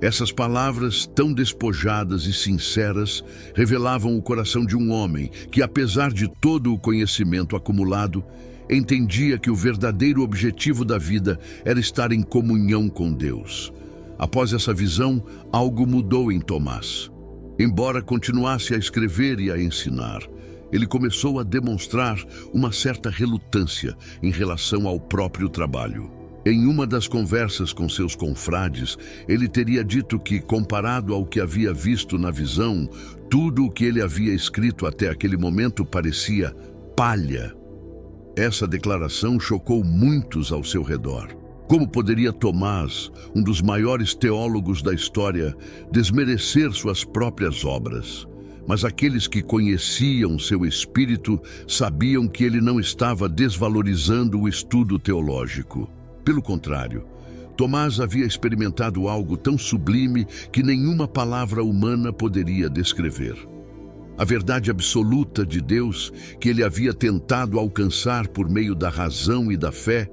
Essas palavras, tão despojadas e sinceras, revelavam o coração de um homem que, apesar de todo o conhecimento acumulado, entendia que o verdadeiro objetivo da vida era estar em comunhão com Deus. Após essa visão, algo mudou em Tomás. Embora continuasse a escrever e a ensinar, ele começou a demonstrar uma certa relutância em relação ao próprio trabalho. Em uma das conversas com seus confrades, ele teria dito que, comparado ao que havia visto na visão, tudo o que ele havia escrito até aquele momento parecia palha. Essa declaração chocou muitos ao seu redor. Como poderia Tomás, um dos maiores teólogos da história, desmerecer suas próprias obras? Mas aqueles que conheciam seu espírito sabiam que ele não estava desvalorizando o estudo teológico. Pelo contrário, Tomás havia experimentado algo tão sublime que nenhuma palavra humana poderia descrever. A verdade absoluta de Deus, que ele havia tentado alcançar por meio da razão e da fé,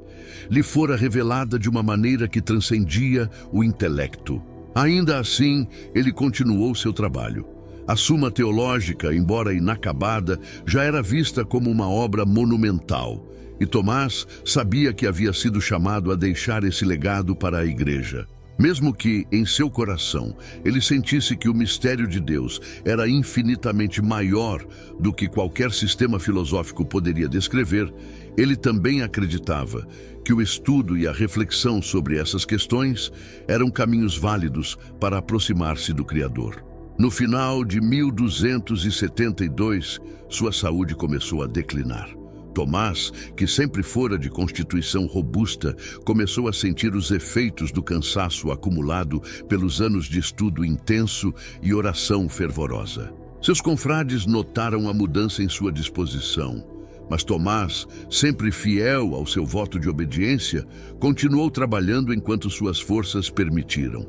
lhe fora revelada de uma maneira que transcendia o intelecto. Ainda assim, ele continuou seu trabalho. A Suma Teológica, embora inacabada, já era vista como uma obra monumental, e Tomás sabia que havia sido chamado a deixar esse legado para a igreja. Mesmo que, em seu coração, ele sentisse que o mistério de Deus era infinitamente maior do que qualquer sistema filosófico poderia descrever, ele também acreditava que o estudo e a reflexão sobre essas questões eram caminhos válidos para aproximar-se do Criador. No final de 1272, sua saúde começou a declinar. Tomás, que sempre fora de constituição robusta, começou a sentir os efeitos do cansaço acumulado pelos anos de estudo intenso e oração fervorosa. Seus confrades notaram a mudança em sua disposição, mas Tomás, sempre fiel ao seu voto de obediência, continuou trabalhando enquanto suas forças permitiram.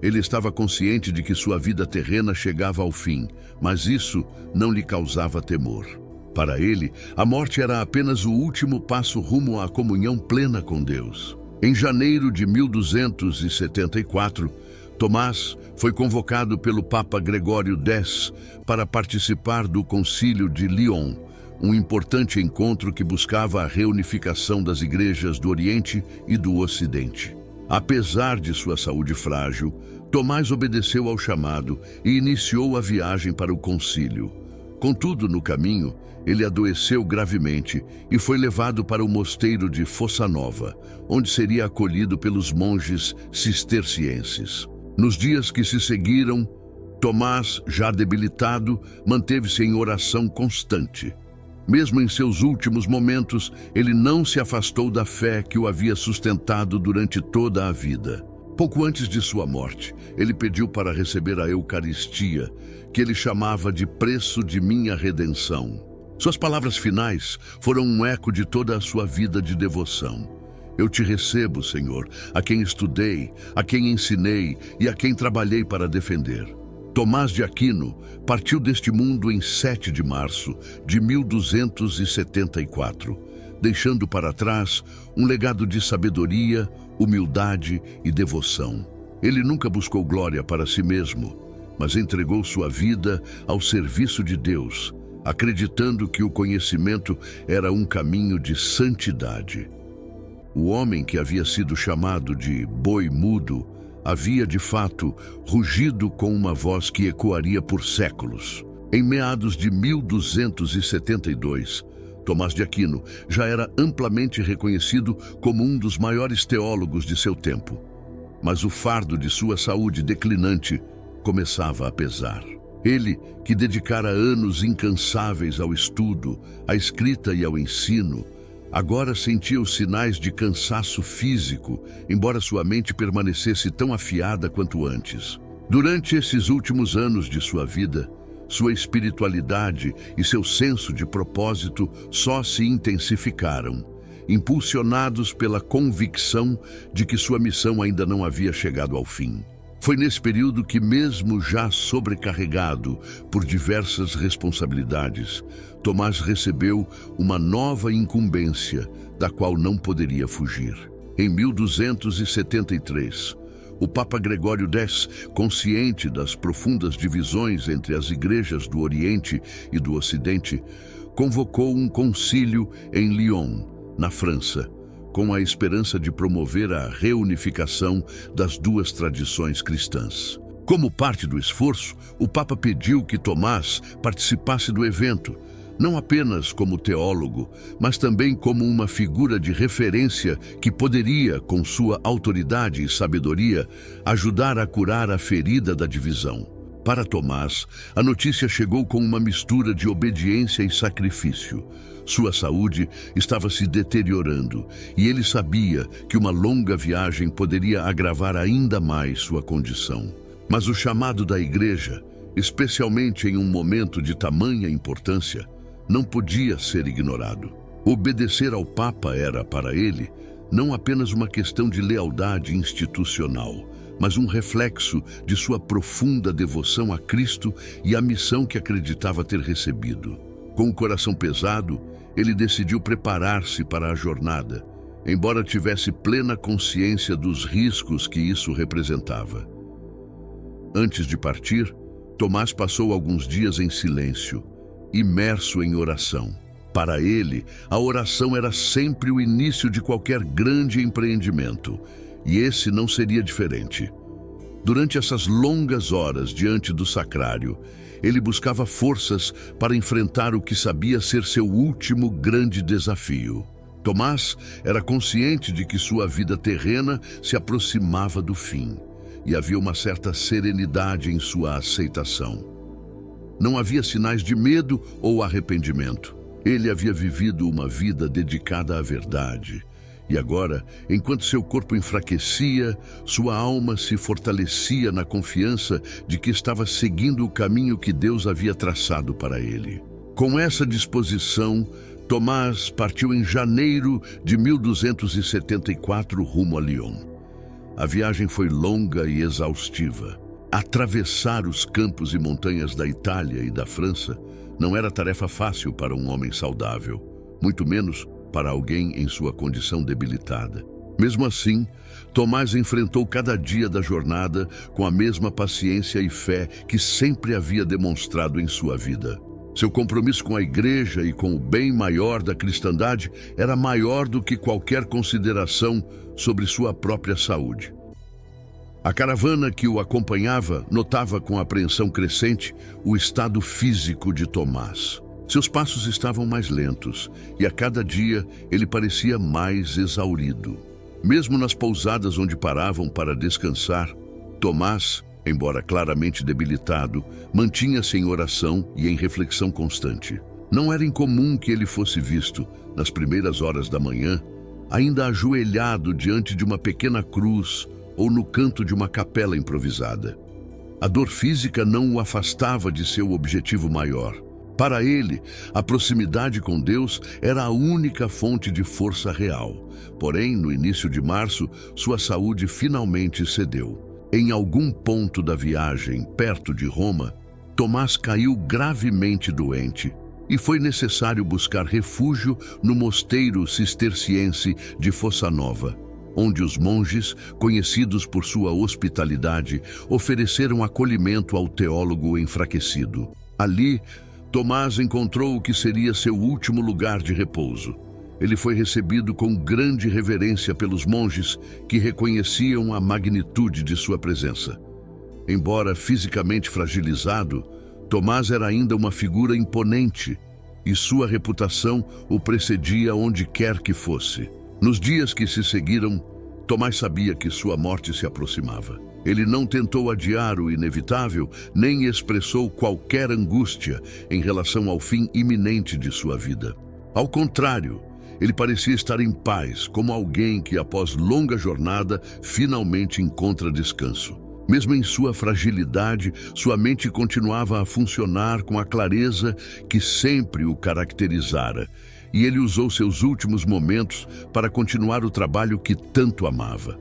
Ele estava consciente de que sua vida terrena chegava ao fim, mas isso não lhe causava temor. Para ele, a morte era apenas o último passo rumo à comunhão plena com Deus. Em janeiro de 1274, Tomás foi convocado pelo Papa Gregório X para participar do Concílio de Lyon, um importante encontro que buscava a reunificação das igrejas do Oriente e do Ocidente. Apesar de sua saúde frágil, Tomás obedeceu ao chamado e iniciou a viagem para o concílio. Contudo, no caminho, ele adoeceu gravemente e foi levado para o mosteiro de Fossa Nova, onde seria acolhido pelos monges cistercienses. Nos dias que se seguiram, Tomás, já debilitado, manteve-se em oração constante. Mesmo em seus últimos momentos, ele não se afastou da fé que o havia sustentado durante toda a vida. Pouco antes de sua morte, ele pediu para receber a Eucaristia, que ele chamava de preço de minha redenção. Suas palavras finais foram um eco de toda a sua vida de devoção. Eu te recebo, Senhor, a quem estudei, a quem ensinei e a quem trabalhei para defender. Tomás de Aquino partiu deste mundo em 7 de março de 1274, deixando para trás um legado de sabedoria, humildade e devoção. Ele nunca buscou glória para si mesmo, mas entregou sua vida ao serviço de Deus, acreditando que o conhecimento era um caminho de santidade. O homem que havia sido chamado de boi mudo havia, de fato, rugido com uma voz que ecoaria por séculos. Em meados de 1272, Tomás de Aquino já era amplamente reconhecido como um dos maiores teólogos de seu tempo. Mas o fardo de sua saúde declinante começava a pesar. Ele, que dedicara anos incansáveis ao estudo, à escrita e ao ensino, agora sentia os sinais de cansaço físico, embora sua mente permanecesse tão afiada quanto antes. Durante esses últimos anos de sua vida, sua espiritualidade e seu senso de propósito só se intensificaram, impulsionados pela convicção de que sua missão ainda não havia chegado ao fim. Foi nesse período que, mesmo já sobrecarregado por diversas responsabilidades, Tomás recebeu uma nova incumbência da qual não poderia fugir. Em 1273, o Papa Gregório X, consciente das profundas divisões entre as igrejas do Oriente e do Ocidente, convocou um concílio em Lyon, na França, com a esperança de promover a reunificação das duas tradições cristãs. Como parte do esforço, o Papa pediu que Tomás participasse do evento, não apenas como teólogo, mas também como uma figura de referência que poderia, com sua autoridade e sabedoria, ajudar a curar a ferida da divisão. Para Tomás, a notícia chegou com uma mistura de obediência e sacrifício. Sua saúde estava se deteriorando e ele sabia que uma longa viagem poderia agravar ainda mais sua condição. Mas o chamado da igreja, especialmente em um momento de tamanha importância, não podia ser ignorado. Obedecer ao Papa era, para ele, não apenas uma questão de lealdade institucional, mas um reflexo de sua profunda devoção a Cristo e à missão que acreditava ter recebido. Com o coração pesado, ele decidiu preparar-se para a jornada, embora tivesse plena consciência dos riscos que isso representava. Antes de partir, Tomás passou alguns dias em silêncio, imerso em oração. Para ele, a oração era sempre o início de qualquer grande empreendimento, e esse não seria diferente. Durante essas longas horas diante do sacrário, ele buscava forças para enfrentar o que sabia ser seu último grande desafio. Tomás era consciente de que sua vida terrena se aproximava do fim, e havia uma certa serenidade em sua aceitação. Não havia sinais de medo ou arrependimento. Ele havia vivido uma vida dedicada à verdade. E agora, enquanto seu corpo enfraquecia, sua alma se fortalecia na confiança de que estava seguindo o caminho que Deus havia traçado para ele. Com essa disposição, Tomás partiu em janeiro de 1274 rumo a Lyon. A viagem foi longa e exaustiva. Atravessar os campos e montanhas da Itália e da França não era tarefa fácil para um homem saudável, muito menos para alguém em sua condição debilitada. Mesmo assim, Tomás enfrentou cada dia da jornada com a mesma paciência e fé que sempre havia demonstrado em sua vida. Seu compromisso com a igreja e com o bem maior da cristandade era maior do que qualquer consideração sobre sua própria saúde. A caravana que o acompanhava notava com apreensão crescente o estado físico de Tomás. Seus passos estavam mais lentos e a cada dia ele parecia mais exaurido. Mesmo nas pousadas onde paravam para descansar, Tomás, embora claramente debilitado, mantinha-se em oração e em reflexão constante. Não era incomum que ele fosse visto, nas primeiras horas da manhã, ainda ajoelhado diante de uma pequena cruz ou no canto de uma capela improvisada. A dor física não o afastava de seu objetivo maior. Para ele, a proximidade com Deus era a única fonte de força real. Porém, no início de março, sua saúde finalmente cedeu. Em algum ponto da viagem, perto de Roma, Tomás caiu gravemente doente e foi necessário buscar refúgio no mosteiro cisterciense de Fossa Nova, onde os monges, conhecidos por sua hospitalidade, ofereceram acolhimento ao teólogo enfraquecido. Ali, Tomás encontrou o que seria seu último lugar de repouso. Ele foi recebido com grande reverência pelos monges que reconheciam a magnitude de sua presença. Embora fisicamente fragilizado, Tomás era ainda uma figura imponente e sua reputação o precedia onde quer que fosse. Nos dias que se seguiram, Tomás sabia que sua morte se aproximava. Ele não tentou adiar o inevitável, nem expressou qualquer angústia em relação ao fim iminente de sua vida. Ao contrário, ele parecia estar em paz, como alguém que, após longa jornada, finalmente encontra descanso. Mesmo em sua fragilidade, sua mente continuava a funcionar com a clareza que sempre o caracterizara, e ele usou seus últimos momentos para continuar o trabalho que tanto amava: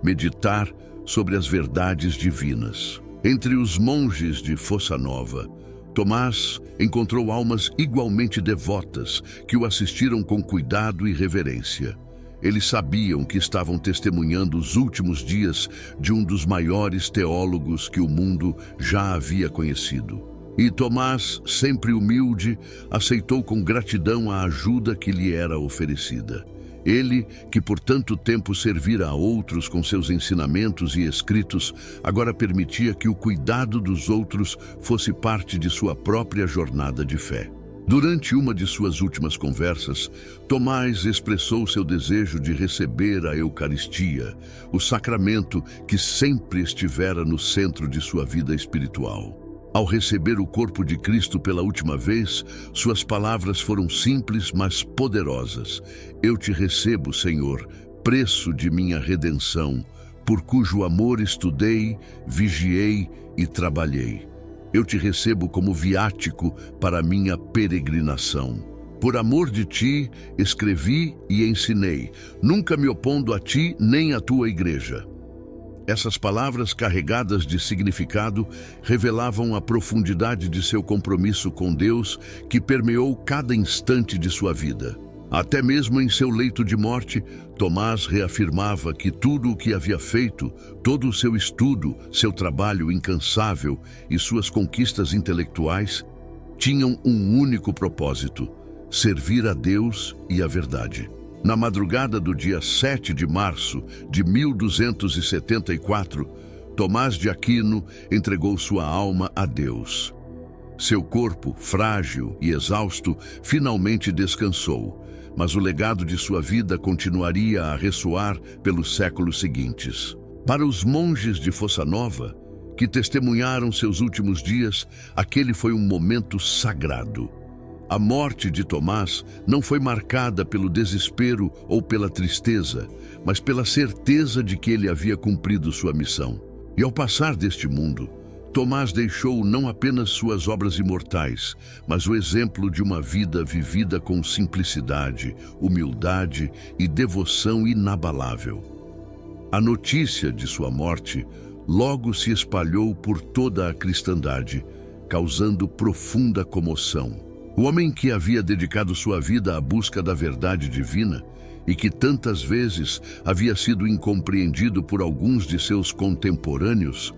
meditar sobre as verdades divinas. Entre os monges de Fossa Nova, Tomás encontrou almas igualmente devotas que o assistiram com cuidado e reverência. Eles sabiam que estavam testemunhando os últimos dias de um dos maiores teólogos que o mundo já havia conhecido. E Tomás, sempre humilde, aceitou com gratidão a ajuda que lhe era oferecida. Ele, que por tanto tempo servira a outros com seus ensinamentos e escritos, agora permitia que o cuidado dos outros fosse parte de sua própria jornada de fé. Durante uma de suas últimas conversas, Tomás expressou seu desejo de receber a Eucaristia, o sacramento que sempre estivera no centro de sua vida espiritual. Ao receber o corpo de Cristo pela última vez, suas palavras foram simples, mas poderosas. Eu te recebo, Senhor, preço de minha redenção, por cujo amor estudei, vigiei e trabalhei. Eu te recebo como viático para a minha peregrinação. Por amor de ti, escrevi e ensinei, nunca me opondo a ti nem à tua igreja. Essas palavras carregadas de significado revelavam a profundidade de seu compromisso com Deus, que permeou cada instante de sua vida. Até mesmo em seu leito de morte, Tomás reafirmava que tudo o que havia feito, todo o seu estudo, seu trabalho incansável e suas conquistas intelectuais tinham um único propósito: servir a Deus e a verdade. Na madrugada do dia 7 de março de 1274, Tomás de Aquino entregou sua alma a Deus. Seu corpo, frágil e exausto, finalmente descansou, mas o legado de sua vida continuaria a ressoar pelos séculos seguintes. Para os monges de Fossa Nova, que testemunharam seus últimos dias, aquele foi um momento sagrado. A morte de Tomás não foi marcada pelo desespero ou pela tristeza, mas pela certeza de que ele havia cumprido sua missão. E ao passar deste mundo, Tomás deixou não apenas suas obras imortais, mas o exemplo de uma vida vivida com simplicidade, humildade e devoção inabalável. A notícia de sua morte logo se espalhou por toda a cristandade, causando profunda comoção. O homem que havia dedicado sua vida à busca da verdade divina e que tantas vezes havia sido incompreendido por alguns de seus contemporâneos,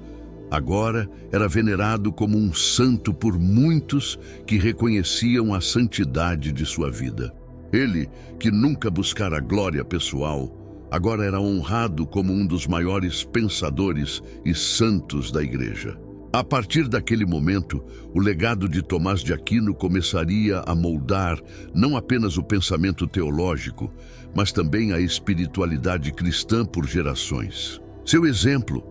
agora era venerado como um santo por muitos que reconheciam a santidade de sua vida. Ele, que nunca buscara glória pessoal, agora era honrado como um dos maiores pensadores e santos da Igreja. A partir daquele momento, o legado de Tomás de Aquino começaria a moldar não apenas o pensamento teológico, mas também a espiritualidade cristã por gerações. Seu exemplo,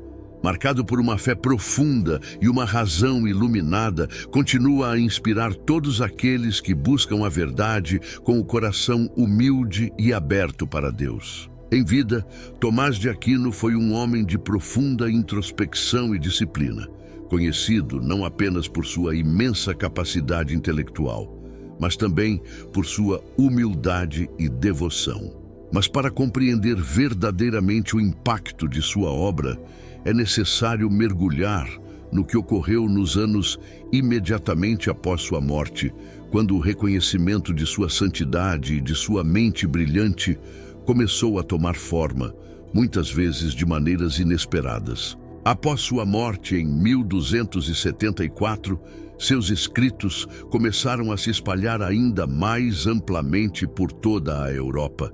marcado por uma fé profunda e uma razão iluminada, continua a inspirar todos aqueles que buscam a verdade com o coração humilde e aberto para Deus. Em vida, Tomás de Aquino foi um homem de profunda introspecção e disciplina. conhecido não apenas por sua imensa capacidade intelectual, mas também por sua humildade e devoção. Mas para compreender verdadeiramente o impacto de sua obra, é necessário mergulhar no que ocorreu nos anos imediatamente após sua morte, quando o reconhecimento de sua santidade e de sua mente brilhante começou a tomar forma, muitas vezes de maneiras inesperadas. Após sua morte em 1274, seus escritos começaram a se espalhar ainda mais amplamente por toda a Europa,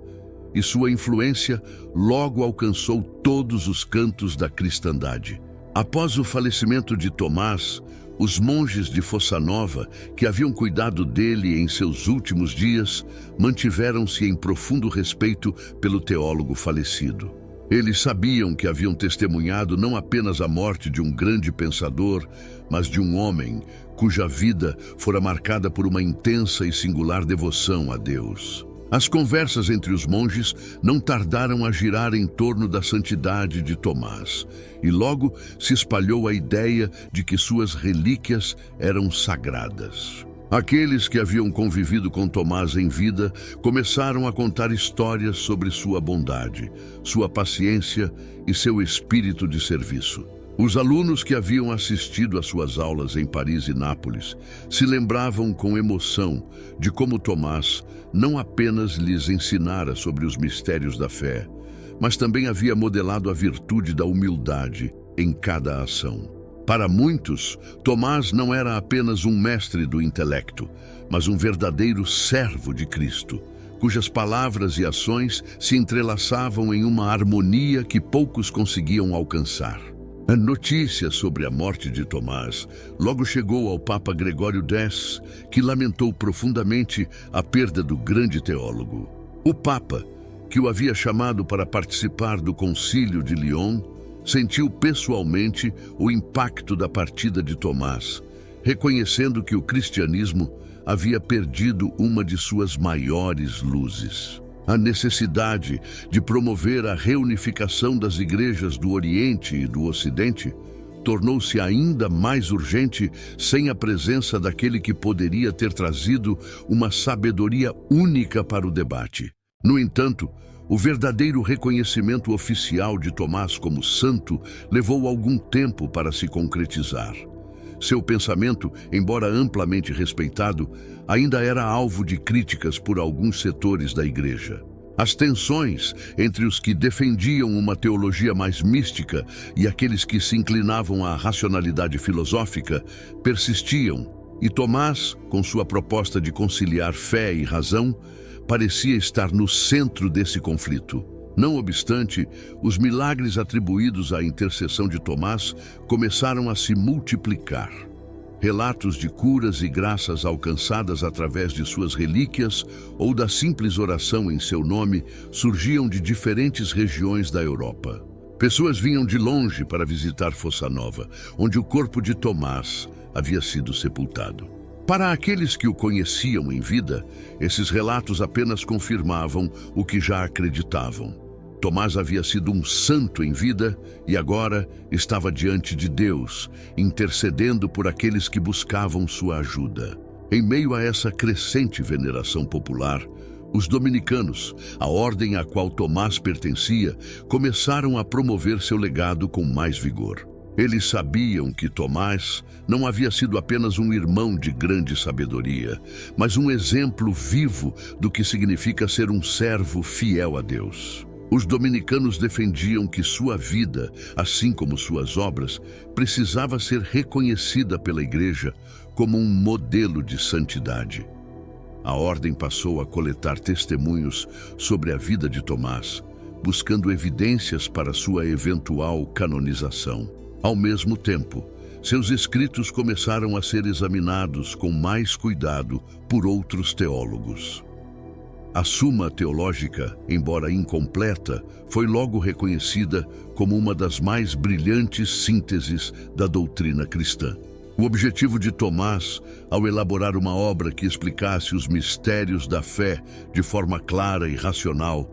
e sua influência logo alcançou todos os cantos da cristandade. Após o falecimento de Tomás, os monges de Fossa Nova, que haviam cuidado dele em seus últimos dias, mantiveram-se em profundo respeito pelo teólogo falecido. Eles sabiam que haviam testemunhado não apenas a morte de um grande pensador, mas de um homem cuja vida fora marcada por uma intensa e singular devoção a Deus. As conversas entre os monges não tardaram a girar em torno da santidade de Tomás, e logo se espalhou a ideia de que suas relíquias eram sagradas. Aqueles que haviam convivido com Tomás em vida começaram a contar histórias sobre sua bondade, sua paciência e seu espírito de serviço. Os alunos que haviam assistido às suas aulas em Paris e Nápoles se lembravam com emoção de como Tomás não apenas lhes ensinara sobre os mistérios da fé, mas também havia modelado a virtude da humildade em cada ação. Para muitos, Tomás não era apenas um mestre do intelecto, mas um verdadeiro servo de Cristo, cujas palavras e ações se entrelaçavam em uma harmonia que poucos conseguiam alcançar. A notícia sobre a morte de Tomás logo chegou ao Papa Gregório X, que lamentou profundamente a perda do grande teólogo. O Papa, que o havia chamado para participar do Concílio de Lyon, sentiu pessoalmente o impacto da partida de Tomás, reconhecendo que o cristianismo havia perdido uma de suas maiores luzes. A necessidade de promover a reunificação das igrejas do Oriente e do Ocidente tornou-se ainda mais urgente sem a presença daquele que poderia ter trazido uma sabedoria única para o debate. No entanto, o verdadeiro reconhecimento oficial de Tomás como santo levou algum tempo para se concretizar. Seu pensamento, embora amplamente respeitado, ainda era alvo de críticas por alguns setores da igreja. As tensões entre os que defendiam uma teologia mais mística e aqueles que se inclinavam à racionalidade filosófica persistiam, e Tomás, com sua proposta de conciliar fé e razão, parecia estar no centro desse conflito. Não obstante, os milagres atribuídos à intercessão de Tomás começaram a se multiplicar. Relatos de curas e graças alcançadas através de suas relíquias ou da simples oração em seu nome surgiam de diferentes regiões da Europa. Pessoas vinham de longe para visitar Fossa Nova, onde o corpo de Tomás havia sido sepultado. Para aqueles que o conheciam em vida, esses relatos apenas confirmavam o que já acreditavam. Tomás havia sido um santo em vida e agora estava diante de Deus, intercedendo por aqueles que buscavam sua ajuda. Em meio a essa crescente veneração popular, os dominicanos, a ordem à qual Tomás pertencia, começaram a promover seu legado com mais vigor. Eles sabiam que Tomás não havia sido apenas um irmão de grande sabedoria, mas um exemplo vivo do que significa ser um servo fiel a Deus. Os dominicanos defendiam que sua vida, assim como suas obras, precisava ser reconhecida pela Igreja como um modelo de santidade. A ordem passou a coletar testemunhos sobre a vida de Tomás, buscando evidências para sua eventual canonização. Ao mesmo tempo, seus escritos começaram a ser examinados com mais cuidado por outros teólogos. A Suma Teológica, embora incompleta, foi logo reconhecida como uma das mais brilhantes sínteses da doutrina cristã. O objetivo de Tomás, ao elaborar uma obra que explicasse os mistérios da fé de forma clara e racional,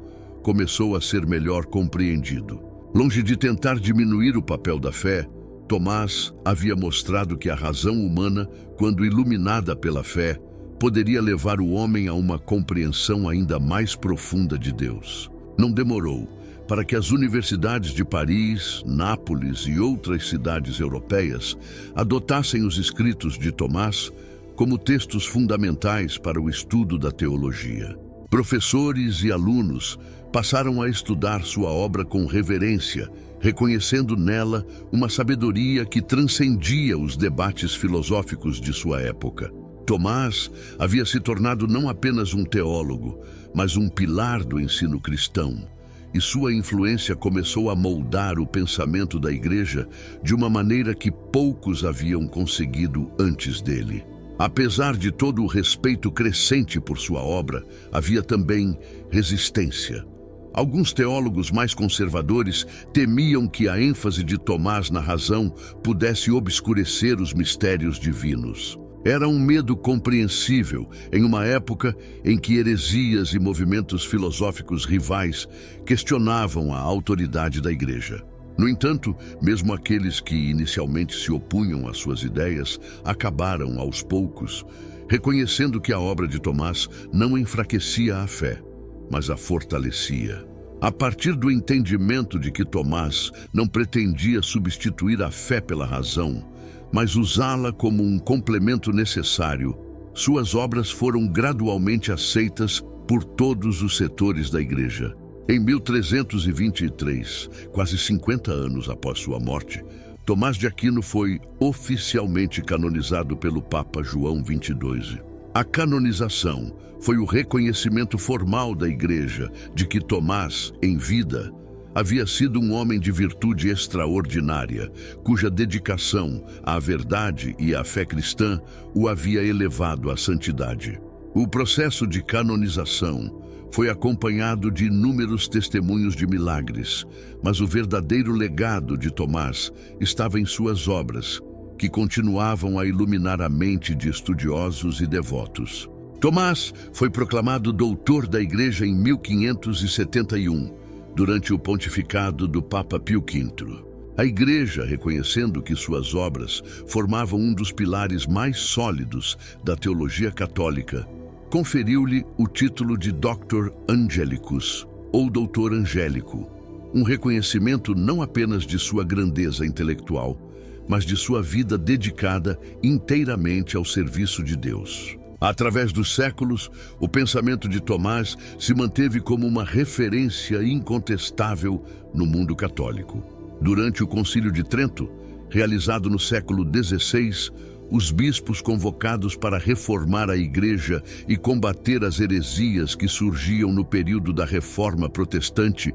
começou a ser melhor compreendido. Longe de tentar diminuir o papel da fé, Tomás havia mostrado que a razão humana, quando iluminada pela fé, poderia levar o homem a uma compreensão ainda mais profunda de Deus. Não demorou para que as universidades de Paris, Nápoles e outras cidades europeias adotassem os escritos de Tomás como textos fundamentais para o estudo da teologia. Professores e alunos passaram a estudar sua obra com reverência, reconhecendo nela uma sabedoria que transcendia os debates filosóficos de sua época. Tomás havia se tornado não apenas um teólogo, mas um pilar do ensino cristão, e sua influência começou a moldar o pensamento da Igreja de uma maneira que poucos haviam conseguido antes dele. Apesar de todo o respeito crescente por sua obra, havia também resistência. Alguns teólogos mais conservadores temiam que a ênfase de Tomás na razão pudesse obscurecer os mistérios divinos. Era um medo compreensível em uma época em que heresias e movimentos filosóficos rivais questionavam a autoridade da Igreja. No entanto, mesmo aqueles que inicialmente se opunham às suas ideias acabaram, aos poucos, reconhecendo que a obra de Tomás não enfraquecia a fé, mas a fortalecia. A partir do entendimento de que Tomás não pretendia substituir a fé pela razão, mas usá-la como um complemento necessário, suas obras foram gradualmente aceitas por todos os setores da Igreja. Em 1323, quase 50 anos após sua morte, Tomás de Aquino foi oficialmente canonizado pelo Papa João XXII. A canonização foi o reconhecimento formal da Igreja de que Tomás, em vida, havia sido um homem de virtude extraordinária, cuja dedicação à verdade e à fé cristã o havia elevado à santidade. O processo de canonização foi acompanhado de inúmeros testemunhos de milagres, mas o verdadeiro legado de Tomás estava em suas obras, que continuavam a iluminar a mente de estudiosos e devotos. Tomás foi proclamado doutor da Igreja em 1571, durante o pontificado do Papa Pio V. A Igreja, reconhecendo que suas obras formavam um dos pilares mais sólidos da teologia católica, conferiu-lhe o título de Doctor Angelicus, ou Doutor Angélico, um reconhecimento não apenas de sua grandeza intelectual, mas de sua vida dedicada inteiramente ao serviço de Deus. Através dos séculos, o pensamento de Tomás se manteve como uma referência incontestável no mundo católico. Durante o Concílio de Trento, realizado no século XVI, os bispos convocados para reformar a Igreja e combater as heresias que surgiam no período da Reforma Protestante,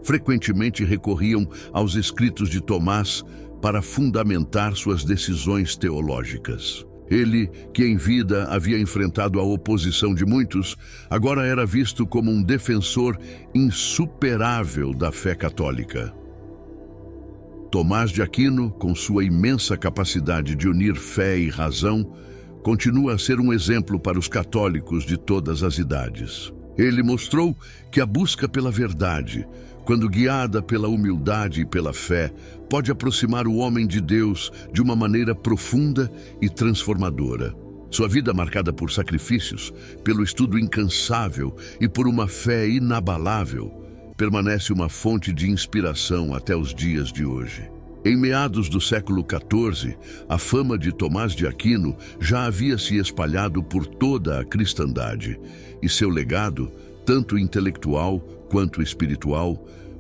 frequentemente recorriam aos escritos de Tomás para fundamentar suas decisões teológicas. Ele, que em vida havia enfrentado a oposição de muitos, agora era visto como um defensor insuperável da fé católica. Tomás de Aquino, com sua imensa capacidade de unir fé e razão, continua a ser um exemplo para os católicos de todas as idades. Ele mostrou que a busca pela verdade, quando guiada pela humildade e pela fé, pode aproximar o homem de Deus de uma maneira profunda e transformadora. Sua vida marcada por sacrifícios, pelo estudo incansável e por uma fé inabalável, permanece uma fonte de inspiração até os dias de hoje. Em meados do século XIV, a fama de Tomás de Aquino já havia se espalhado por toda a cristandade, e seu legado, tanto intelectual quanto espiritual,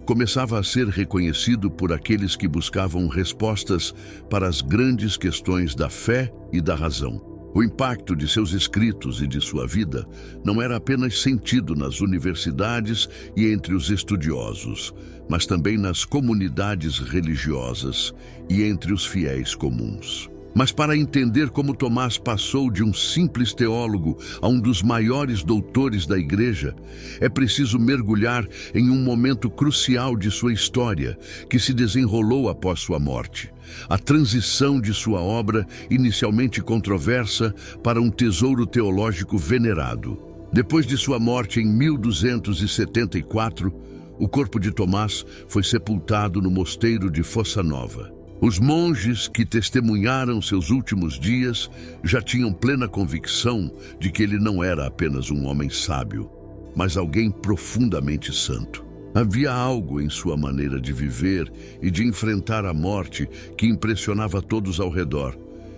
começava a ser reconhecido por aqueles que buscavam respostas para as grandes questões da fé e da razão. O impacto de seus escritos e de sua vida não era apenas sentido nas universidades e entre os estudiosos, mas também nas comunidades religiosas e entre os fiéis comuns. Mas para entender como Tomás passou de um simples teólogo a um dos maiores doutores da Igreja, é preciso mergulhar em um momento crucial de sua história, que se desenrolou após sua morte. A transição de sua obra, inicialmente controversa, para um tesouro teológico venerado. Depois de sua morte em 1274, o corpo de Tomás foi sepultado no mosteiro de Fossa Nova. Os monges que testemunharam seus últimos dias já tinham plena convicção de que ele não era apenas um homem sábio, mas alguém profundamente santo. Havia algo em sua maneira de viver e de enfrentar a morte que impressionava todos ao redor,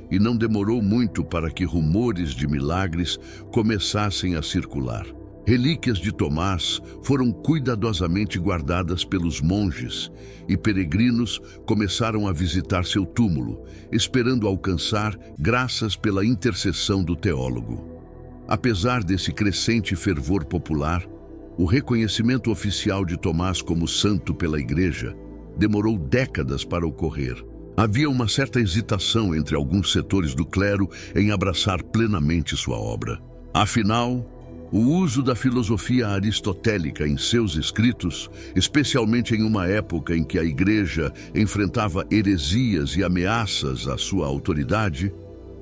e não demorou muito para que rumores de milagres começassem a circular. Relíquias de Tomás foram cuidadosamente guardadas pelos monges e peregrinos começaram a visitar seu túmulo, esperando alcançar graças pela intercessão do teólogo. Apesar desse crescente fervor popular, o reconhecimento oficial de Tomás como santo pela Igreja demorou décadas para ocorrer. Havia uma certa hesitação entre alguns setores do clero em abraçar plenamente sua obra. Afinal, o uso da filosofia aristotélica em seus escritos, especialmente em uma época em que a Igreja enfrentava heresias e ameaças à sua autoridade,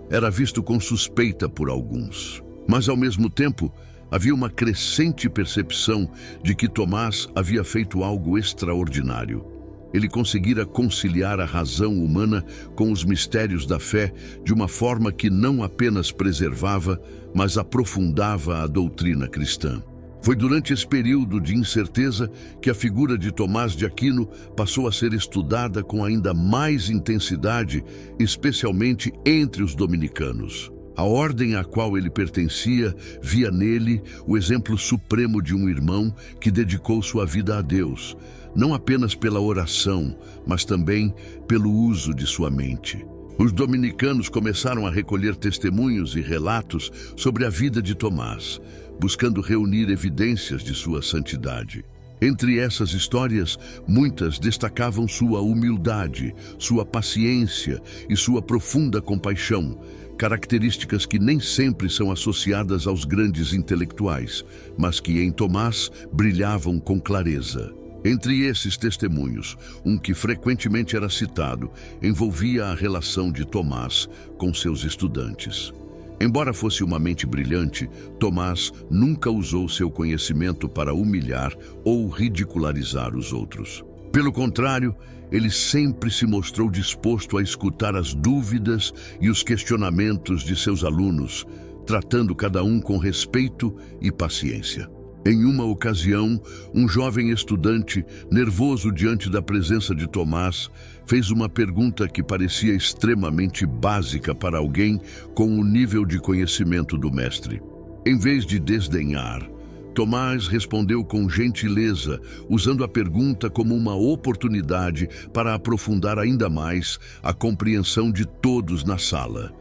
era visto com suspeita por alguns. Mas, ao mesmo tempo, havia uma crescente percepção de que Tomás havia feito algo extraordinário. Ele conseguira conciliar a razão humana com os mistérios da fé de uma forma que não apenas preservava, mas aprofundava a doutrina cristã. Foi durante esse período de incerteza que a figura de Tomás de Aquino passou a ser estudada com ainda mais intensidade, especialmente entre os dominicanos. A ordem à qual ele pertencia via nele o exemplo supremo de um irmão que dedicou sua vida a Deus, não apenas pela oração, mas também pelo uso de sua mente. Os dominicanos começaram a recolher testemunhos e relatos sobre a vida de Tomás, buscando reunir evidências de sua santidade. Entre essas histórias, muitas destacavam sua humildade, sua paciência e sua profunda compaixão, características que nem sempre são associadas aos grandes intelectuais, mas que em Tomás brilhavam com clareza. Entre esses testemunhos, um que frequentemente era citado, envolvia a relação de Tomás com seus estudantes. Embora fosse uma mente brilhante, Tomás nunca usou seu conhecimento para humilhar ou ridicularizar os outros. Pelo contrário, ele sempre se mostrou disposto a escutar as dúvidas e os questionamentos de seus alunos, tratando cada um com respeito e paciência. Em uma ocasião, um jovem estudante, nervoso diante da presença de Tomás, fez uma pergunta que parecia extremamente básica para alguém com o nível de conhecimento do mestre. Em vez de desdenhar, Tomás respondeu com gentileza, usando a pergunta como uma oportunidade para aprofundar ainda mais a compreensão de todos na sala.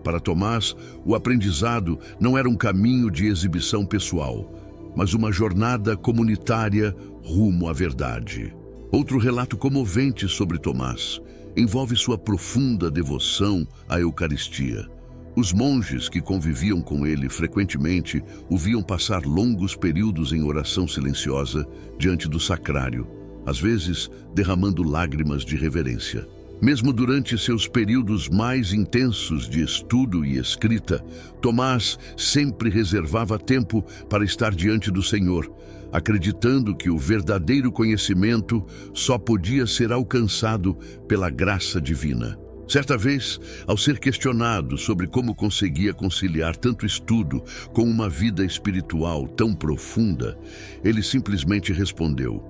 Para Tomás, o aprendizado não era um caminho de exibição pessoal, mas uma jornada comunitária rumo à verdade. Outro relato comovente sobre Tomás envolve sua profunda devoção à Eucaristia. Os monges que conviviam com ele frequentemente o viam passar longos períodos em oração silenciosa diante do sacrário, às vezes derramando lágrimas de reverência. Mesmo durante seus períodos mais intensos de estudo e escrita, Tomás sempre reservava tempo para estar diante do Senhor, acreditando que o verdadeiro conhecimento só podia ser alcançado pela graça divina. Certa vez, ao ser questionado sobre como conseguia conciliar tanto estudo com uma vida espiritual tão profunda, ele simplesmente respondeu: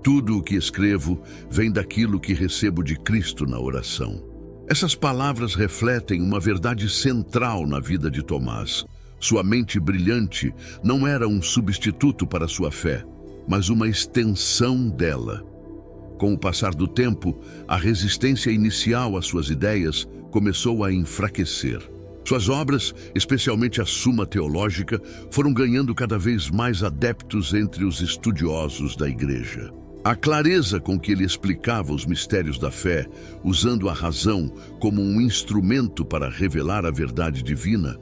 "Tudo o que escrevo vem daquilo que recebo de Cristo na oração." Essas palavras refletem uma verdade central na vida de Tomás. Sua mente brilhante não era um substituto para sua fé, mas uma extensão dela. Com o passar do tempo, a resistência inicial às suas ideias começou a enfraquecer. Suas obras, especialmente a Suma Teológica, foram ganhando cada vez mais adeptos entre os estudiosos da Igreja. A clareza com que ele explicava os mistérios da fé, usando a razão como um instrumento para revelar a verdade divina,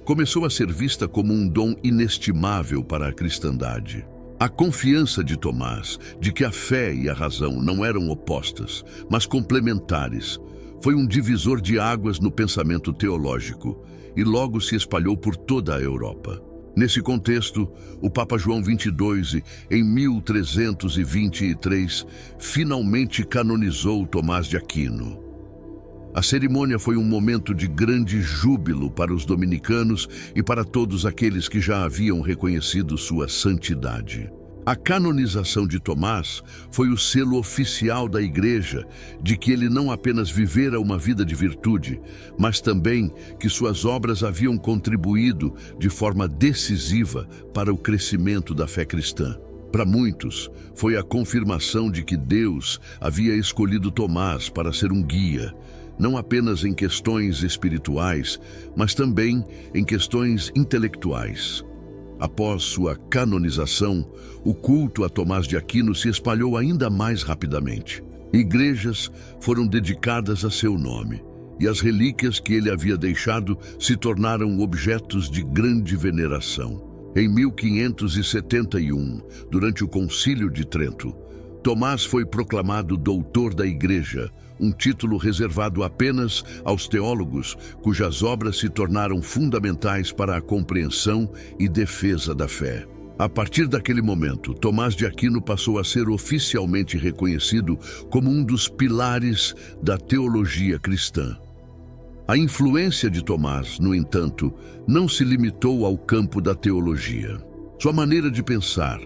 começou a ser vista como um dom inestimável para a cristandade. A confiança de Tomás de que a fé e a razão não eram opostas, mas complementares, foi um divisor de águas no pensamento teológico e logo se espalhou por toda a Europa. Nesse contexto, o Papa João XXII, em 1323, finalmente canonizou Tomás de Aquino. A cerimônia foi um momento de grande júbilo para os dominicanos e para todos aqueles que já haviam reconhecido sua santidade. A canonização de Tomás foi o selo oficial da Igreja de que ele não apenas vivera uma vida de virtude, mas também que suas obras haviam contribuído de forma decisiva para o crescimento da fé cristã. Para muitos, foi a confirmação de que Deus havia escolhido Tomás para ser um guia, não apenas em questões espirituais, mas também em questões intelectuais. Após sua canonização, o culto a Tomás de Aquino se espalhou ainda mais rapidamente. Igrejas foram dedicadas a seu nome, e as relíquias que ele havia deixado se tornaram objetos de grande veneração. Em 1571, durante o Concílio de Trento, Tomás foi proclamado doutor da Igreja, um título reservado apenas aos teólogos cujas obras se tornaram fundamentais para a compreensão e defesa da fé. A partir daquele momento, Tomás de Aquino passou a ser oficialmente reconhecido como um dos pilares da teologia cristã. A influência de Tomás, no entanto, não se limitou ao campo da teologia. Sua maneira de pensar,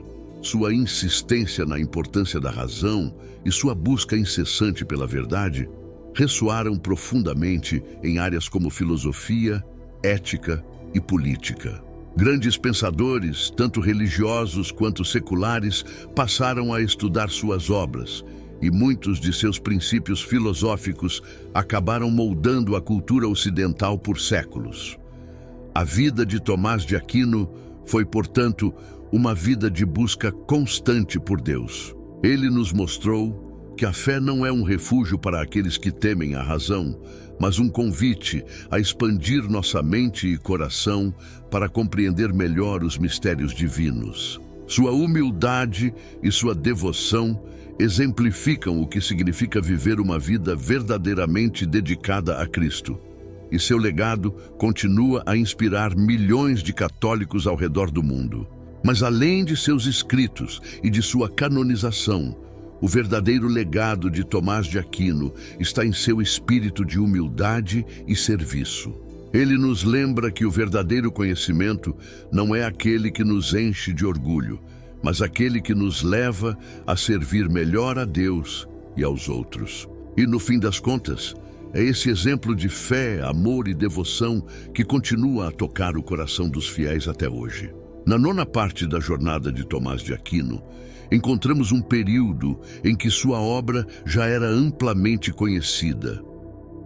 sua insistência na importância da razão e sua busca incessante pela verdade ressoaram profundamente em áreas como filosofia, ética e política. Grandes pensadores, tanto religiosos quanto seculares, passaram a estudar suas obras, e muitos de seus princípios filosóficos acabaram moldando a cultura ocidental por séculos. A vida de Tomás de Aquino foi, portanto, uma vida de busca constante por Deus. Ele nos mostrou que a fé não é um refúgio para aqueles que temem a razão, mas um convite a expandir nossa mente e coração para compreender melhor os mistérios divinos. Sua humildade e sua devoção exemplificam o que significa viver uma vida verdadeiramente dedicada a Cristo. E seu legado continua a inspirar milhões de católicos ao redor do mundo. Mas além de seus escritos e de sua canonização, o verdadeiro legado de Tomás de Aquino está em seu espírito de humildade e serviço. Ele nos lembra que o verdadeiro conhecimento não é aquele que nos enche de orgulho, mas aquele que nos leva a servir melhor a Deus e aos outros. E no fim das contas, é esse exemplo de fé, amor e devoção que continua a tocar o coração dos fiéis até hoje. Na nona parte da jornada de Tomás de Aquino, encontramos um período em que sua obra já era amplamente conhecida,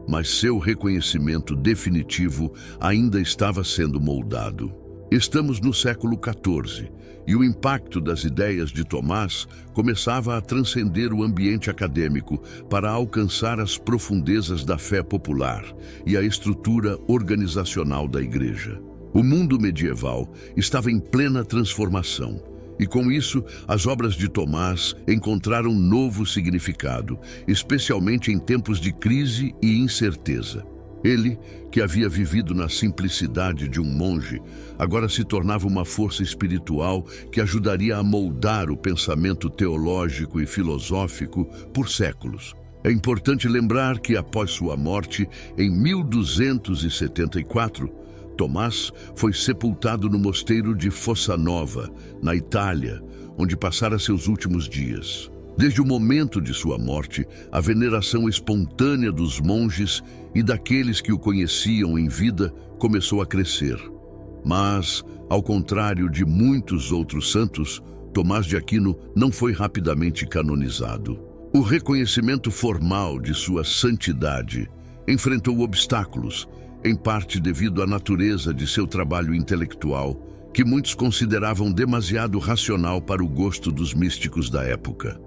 mas seu reconhecimento definitivo ainda estava sendo moldado. Estamos no século XIV e o impacto das ideias de Tomás começava a transcender o ambiente acadêmico para alcançar as profundezas da fé popular e a estrutura organizacional da Igreja. O mundo medieval estava em plena transformação, e com isso, as obras de Tomás encontraram novo significado, especialmente em tempos de crise e incerteza. Ele, que havia vivido na simplicidade de um monge, agora se tornava uma força espiritual que ajudaria a moldar o pensamento teológico e filosófico por séculos. É importante lembrar que, após sua morte, em 1274, Tomás foi sepultado no mosteiro de Fossanova, na Itália, onde passara seus últimos dias. Desde o momento de sua morte, a veneração espontânea dos monges e daqueles que o conheciam em vida começou a crescer. Mas, ao contrário de muitos outros santos, Tomás de Aquino não foi rapidamente canonizado. O reconhecimento formal de sua santidade enfrentou obstáculos, em parte devido à natureza de seu trabalho intelectual, que muitos consideravam demasiado racional para o gosto dos místicos da época.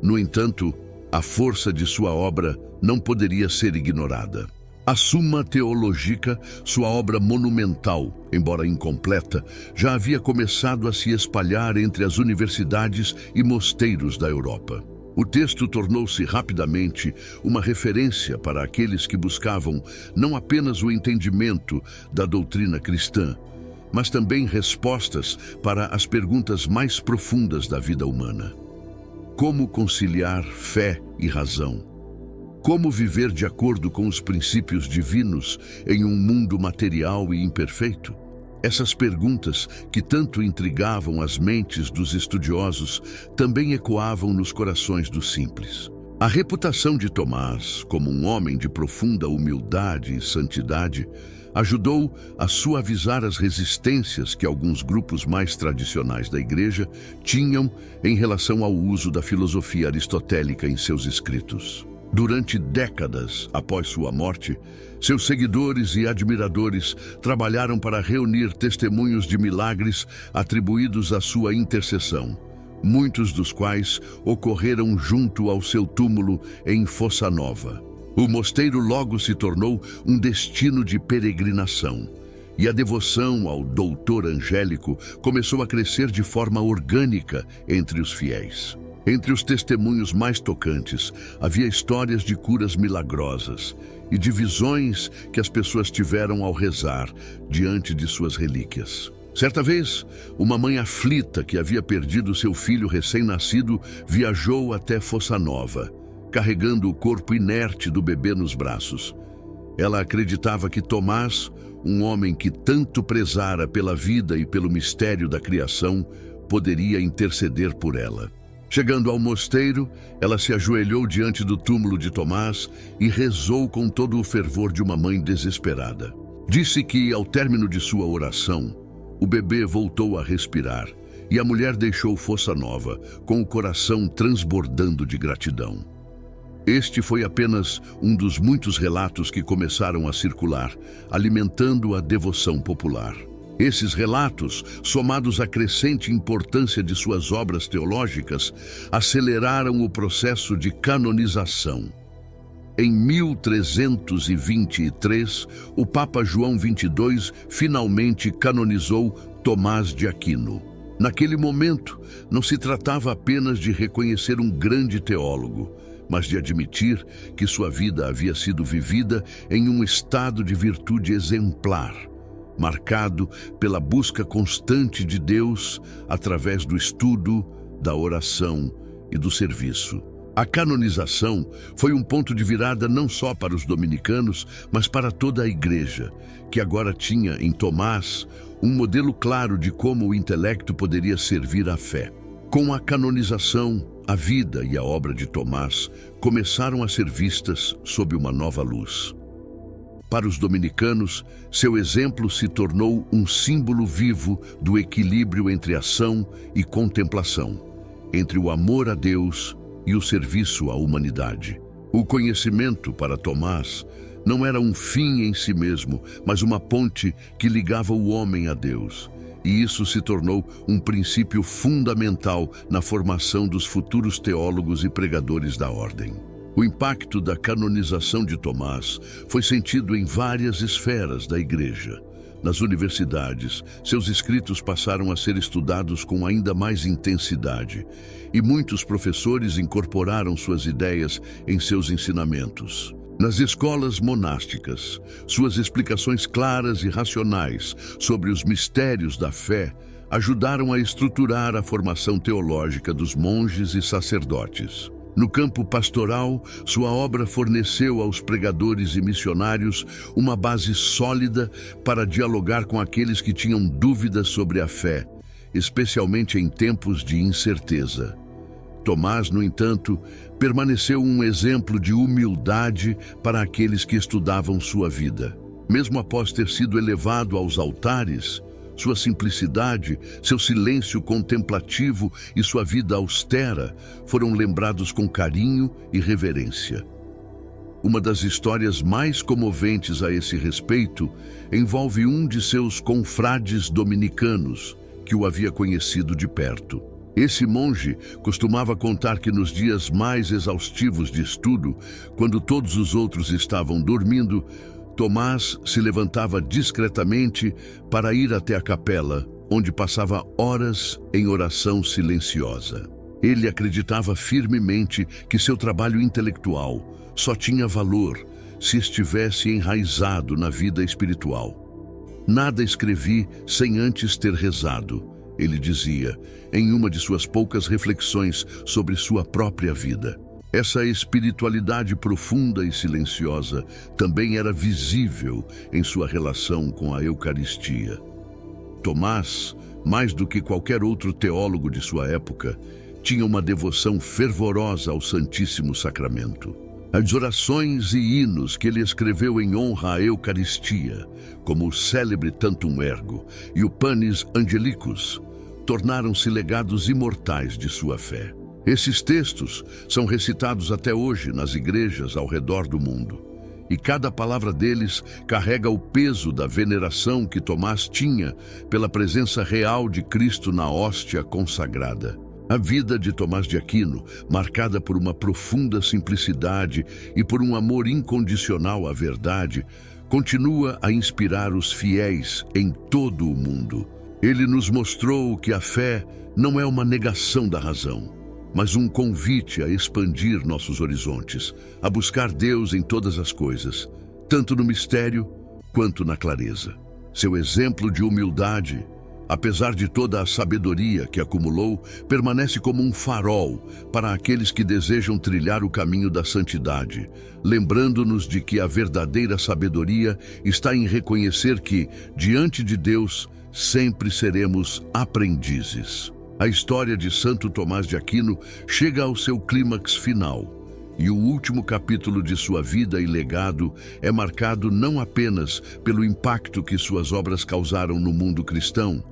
No entanto, a força de sua obra não poderia ser ignorada. A Summa Theologica, sua obra monumental, embora incompleta, já havia começado a se espalhar entre as universidades e mosteiros da Europa. O texto tornou-se rapidamente uma referência para aqueles que buscavam não apenas o entendimento da doutrina cristã, mas também respostas para as perguntas mais profundas da vida humana. Como conciliar fé e razão? Como viver de acordo com os princípios divinos em um mundo material e imperfeito? Essas perguntas, que tanto intrigavam as mentes dos estudiosos, também ecoavam nos corações dos simples. A reputação de Tomás, como um homem de profunda humildade e santidade, ajudou a suavizar as resistências que alguns grupos mais tradicionais da Igreja tinham em relação ao uso da filosofia aristotélica em seus escritos. Durante décadas após sua morte, seus seguidores e admiradores trabalharam para reunir testemunhos de milagres atribuídos à sua intercessão, muitos dos quais ocorreram junto ao seu túmulo em Fossa Nova. O mosteiro logo se tornou um destino de peregrinação, e a devoção ao doutor angélico começou a crescer de forma orgânica entre os fiéis. Entre os testemunhos mais tocantes, havia histórias de curas milagrosas e de visões que as pessoas tiveram ao rezar diante de suas relíquias. Certa vez, uma mãe aflita que havia perdido seu filho recém-nascido viajou até Fossa Nova, carregando o corpo inerte do bebê nos braços. Ela acreditava que Tomás, um homem que tanto prezara pela vida e pelo mistério da criação, poderia interceder por ela. Chegando ao mosteiro, ela se ajoelhou diante do túmulo de Tomás e rezou com todo o fervor de uma mãe desesperada. Disse que, ao término de sua oração, o bebê voltou a respirar e a mulher deixou Fossa Nova, com o coração transbordando de gratidão. Este foi apenas um dos muitos relatos que começaram a circular, alimentando a devoção popular. Esses relatos, somados à crescente importância de suas obras teológicas, aceleraram o processo de canonização. Em 1323, o Papa João XXII finalmente canonizou Tomás de Aquino. Naquele momento, não se tratava apenas de reconhecer um grande teólogo, mas de admitir que sua vida havia sido vivida em um estado de virtude exemplar, marcado pela busca constante de Deus através do estudo, da oração e do serviço. A canonização foi um ponto de virada não só para os dominicanos, mas para toda a Igreja, que agora tinha em Tomás um modelo claro de como o intelecto poderia servir à fé. Com a canonização, a vida e a obra de Tomás começaram a ser vistas sob uma nova luz. Para os dominicanos, seu exemplo se tornou um símbolo vivo do equilíbrio entre ação e contemplação, entre o amor a Deus e o serviço à humanidade. O conhecimento, para Tomás, não era um fim em si mesmo, mas uma ponte que ligava o homem a Deus. E isso se tornou um princípio fundamental na formação dos futuros teólogos e pregadores da ordem. O impacto da canonização de Tomás foi sentido em várias esferas da Igreja. Nas universidades, seus escritos passaram a ser estudados com ainda mais intensidade, e muitos professores incorporaram suas ideias em seus ensinamentos. Nas escolas monásticas, suas explicações claras e racionais sobre os mistérios da fé ajudaram a estruturar a formação teológica dos monges e sacerdotes. No campo pastoral, sua obra forneceu aos pregadores e missionários uma base sólida para dialogar com aqueles que tinham dúvidas sobre a fé, especialmente em tempos de incerteza. Tomás, no entanto, permaneceu um exemplo de humildade para aqueles que estudavam sua vida. Mesmo após ter sido elevado aos altares, sua simplicidade, seu silêncio contemplativo e sua vida austera foram lembrados com carinho e reverência. Uma das histórias mais comoventes a esse respeito envolve um de seus confrades dominicanos, que o havia conhecido de perto. Esse monge costumava contar que nos dias mais exaustivos de estudo, quando todos os outros estavam dormindo, Tomás se levantava discretamente para ir até a capela, onde passava horas em oração silenciosa. Ele acreditava firmemente que seu trabalho intelectual só tinha valor se estivesse enraizado na vida espiritual. Nada escrevi sem antes ter rezado, ele dizia, em uma de suas poucas reflexões sobre sua própria vida. Essa espiritualidade profunda e silenciosa também era visível em sua relação com a Eucaristia. Tomás, mais do que qualquer outro teólogo de sua época, tinha uma devoção fervorosa ao Santíssimo Sacramento. As orações e hinos que ele escreveu em honra à Eucaristia, como o célebre Tantum Ergo e o Panis Angelicus, tornaram-se legados imortais de sua fé. Esses textos são recitados até hoje nas igrejas ao redor do mundo, e cada palavra deles carrega o peso da veneração que Tomás tinha pela presença real de Cristo na hóstia consagrada. A vida de Tomás de Aquino, marcada por uma profunda simplicidade e por um amor incondicional à verdade, continua a inspirar os fiéis em todo o mundo. Ele nos mostrou que a fé não é uma negação da razão, mas um convite a expandir nossos horizontes, a buscar Deus em todas as coisas, tanto no mistério quanto na clareza. Seu exemplo de humildade, apesar de toda a sabedoria que acumulou, permanece como um farol para aqueles que desejam trilhar o caminho da santidade, lembrando-nos de que a verdadeira sabedoria está em reconhecer que, diante de Deus, sempre seremos aprendizes. A história de Santo Tomás de Aquino chega ao seu clímax final, e o último capítulo de sua vida e legado é marcado não apenas pelo impacto que suas obras causaram no mundo cristão,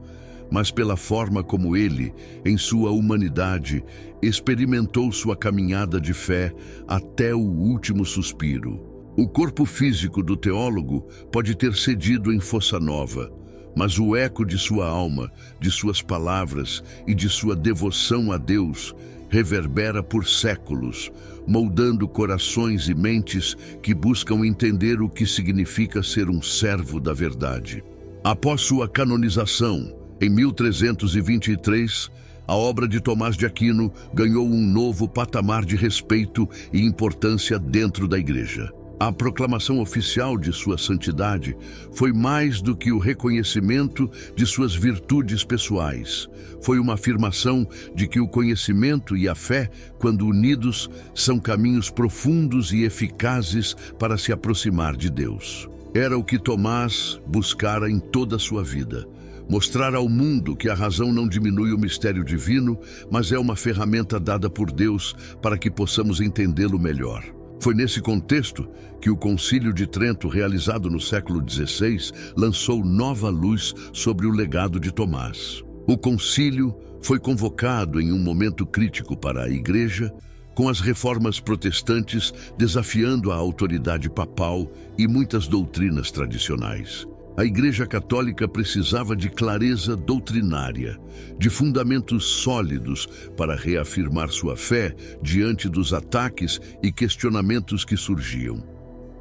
mas pela forma como ele, em sua humanidade, experimentou sua caminhada de fé até o último suspiro. O corpo físico do teólogo pode ter cedido em fossa nova, mas o eco de sua alma, de suas palavras e de sua devoção a Deus reverbera por séculos, moldando corações e mentes que buscam entender o que significa ser um servo da verdade. Após sua canonização, em 1323, a obra de Tomás de Aquino ganhou um novo patamar de respeito e importância dentro da Igreja. A proclamação oficial de sua santidade foi mais do que o reconhecimento de suas virtudes pessoais. Foi uma afirmação de que o conhecimento e a fé, quando unidos, são caminhos profundos e eficazes para se aproximar de Deus. Era o que Tomás buscara em toda a sua vida. Mostrar ao mundo que a razão não diminui o mistério divino, mas é uma ferramenta dada por Deus para que possamos entendê-lo melhor. Foi nesse contexto que o Concílio de Trento, realizado no século XVI, lançou nova luz sobre o legado de Tomás. O concílio foi convocado em um momento crítico para a Igreja, com as reformas protestantes desafiando a autoridade papal e muitas doutrinas tradicionais. A Igreja Católica precisava de clareza doutrinária, de fundamentos sólidos para reafirmar sua fé diante dos ataques e questionamentos que surgiam.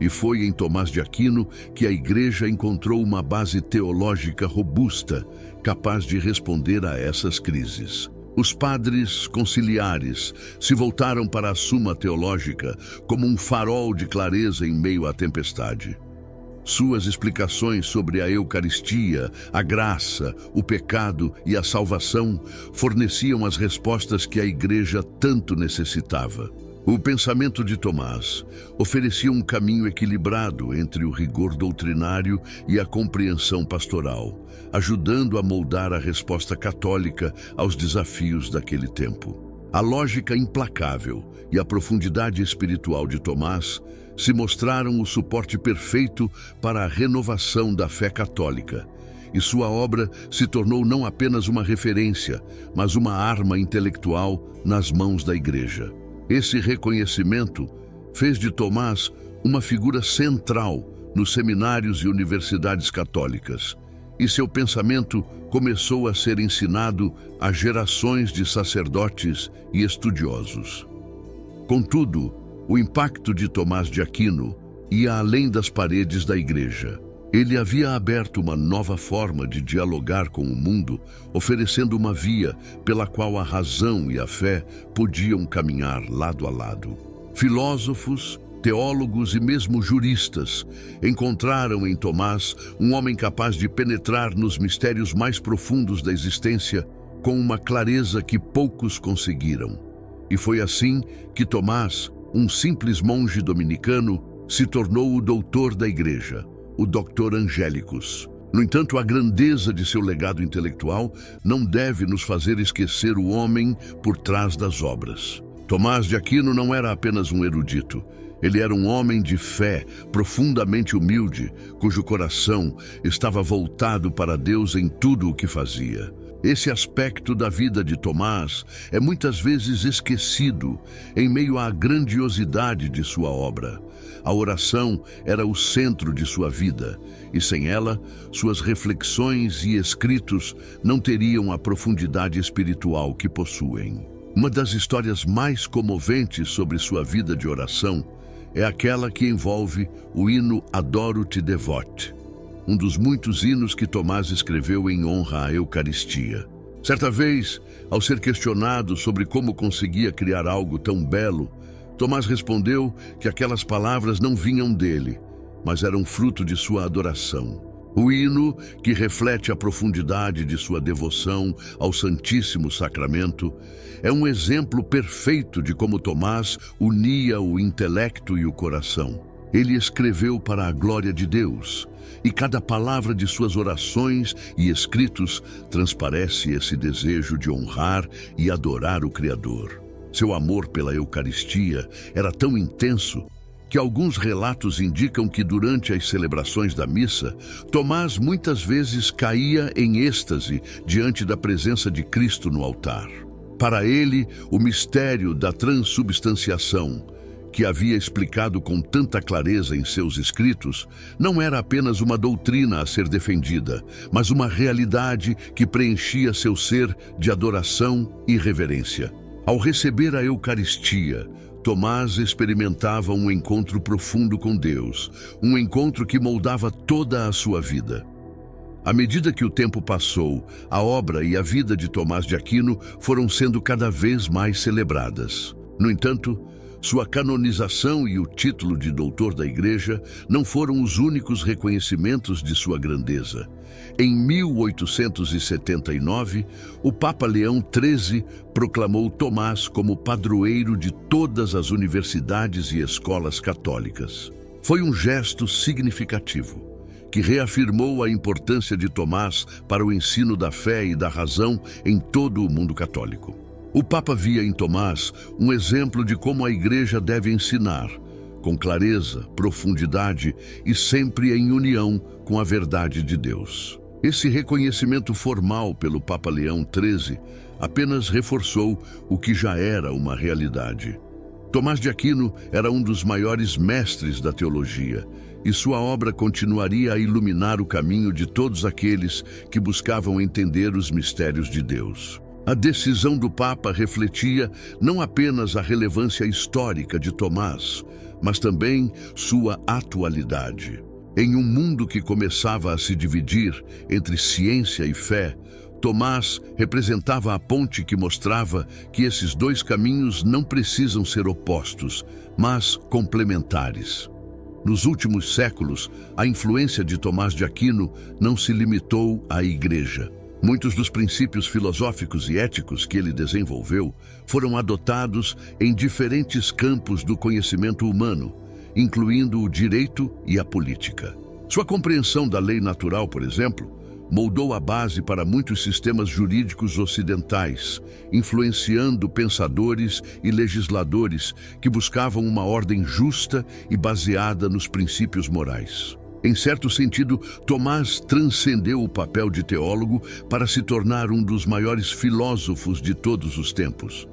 E foi em Tomás de Aquino que a Igreja encontrou uma base teológica robusta, capaz de responder a essas crises. Os padres conciliares se voltaram para a Suma Teológica como um farol de clareza em meio à tempestade. Suas explicações sobre a Eucaristia, a graça, o pecado e a salvação forneciam as respostas que a Igreja tanto necessitava. O pensamento de Tomás oferecia um caminho equilibrado entre o rigor doutrinário e a compreensão pastoral, ajudando a moldar a resposta católica aos desafios daquele tempo. A lógica implacável e a profundidade espiritual de Tomás se mostraram o suporte perfeito para a renovação da fé católica, e sua obra se tornou não apenas uma referência, mas uma arma intelectual nas mãos da Igreja. Esse reconhecimento fez de Tomás uma figura central nos seminários e universidades católicas, e seu pensamento começou a ser ensinado a gerações de sacerdotes e estudiosos. Contudo, o impacto de Tomás de Aquino ia além das paredes da Igreja. Ele havia aberto uma nova forma de dialogar com o mundo, oferecendo uma via pela qual a razão e a fé podiam caminhar lado a lado. Filósofos, teólogos e mesmo juristas encontraram em Tomás um homem capaz de penetrar nos mistérios mais profundos da existência com uma clareza que poucos conseguiram. E foi assim que Tomás, um simples monge dominicano, se tornou o doutor da Igreja, o Doctor Angelicus. No entanto, a grandeza de seu legado intelectual não deve nos fazer esquecer o homem por trás das obras. Tomás de Aquino não era apenas um erudito. Ele era um homem de fé, profundamente humilde, cujo coração estava voltado para Deus em tudo o que fazia. Esse aspecto da vida de Tomás é muitas vezes esquecido em meio à grandiosidade de sua obra. A oração era o centro de sua vida, e sem ela, suas reflexões e escritos não teriam a profundidade espiritual que possuem. Uma das histórias mais comoventes sobre sua vida de oração é aquela que envolve o hino Adoro-te Devote, um dos muitos hinos que Tomás escreveu em honra à Eucaristia. Certa vez, ao ser questionado sobre como conseguia criar algo tão belo, Tomás respondeu que aquelas palavras não vinham dele, mas eram fruto de sua adoração. O hino, que reflete a profundidade de sua devoção ao Santíssimo Sacramento, é um exemplo perfeito de como Tomás unia o intelecto e o coração. Ele escreveu para a glória de Deus, e cada palavra de suas orações e escritos transparece esse desejo de honrar e adorar o Criador. Seu amor pela Eucaristia era tão intenso que alguns relatos indicam que durante as celebrações da missa, Tomás muitas vezes caía em êxtase diante da presença de Cristo no altar. Para ele, o mistério da transubstanciação, que havia explicado com tanta clareza em seus escritos, não era apenas uma doutrina a ser defendida, mas uma realidade que preenchia seu ser de adoração e reverência. Ao receber a Eucaristia, Tomás experimentava um encontro profundo com Deus, um encontro que moldava toda a sua vida. À medida que o tempo passou, a obra e a vida de Tomás de Aquino foram sendo cada vez mais celebradas. No entanto, sua canonização e o título de doutor da Igreja não foram os únicos reconhecimentos de sua grandeza. Em 1879, o Papa Leão XIII proclamou Tomás como padroeiro de todas as universidades e escolas católicas. Foi um gesto significativo, que reafirmou a importância de Tomás para o ensino da fé e da razão em todo o mundo católico. O Papa via em Tomás um exemplo de como a Igreja deve ensinar, com clareza, profundidade e sempre em união com a verdade de Deus. Esse reconhecimento formal pelo Papa Leão XIII apenas reforçou o que já era uma realidade. Tomás de Aquino era um dos maiores mestres da teologia, e sua obra continuaria a iluminar o caminho de todos aqueles que buscavam entender os mistérios de Deus. A decisão do Papa refletia não apenas a relevância histórica de Tomás, mas também sua atualidade. Em um mundo que começava a se dividir entre ciência e fé, Tomás representava a ponte que mostrava que esses dois caminhos não precisam ser opostos, mas complementares. Nos últimos séculos, a influência de Tomás de Aquino não se limitou à Igreja. Muitos dos princípios filosóficos e éticos que ele desenvolveu foram adotados em diferentes campos do conhecimento humano, incluindo o direito e a política. Sua compreensão da lei natural, por exemplo, moldou a base para muitos sistemas jurídicos ocidentais, influenciando pensadores e legisladores que buscavam uma ordem justa e baseada nos princípios morais. Em certo sentido, Tomás transcendeu o papel de teólogo para se tornar um dos maiores filósofos de todos os tempos.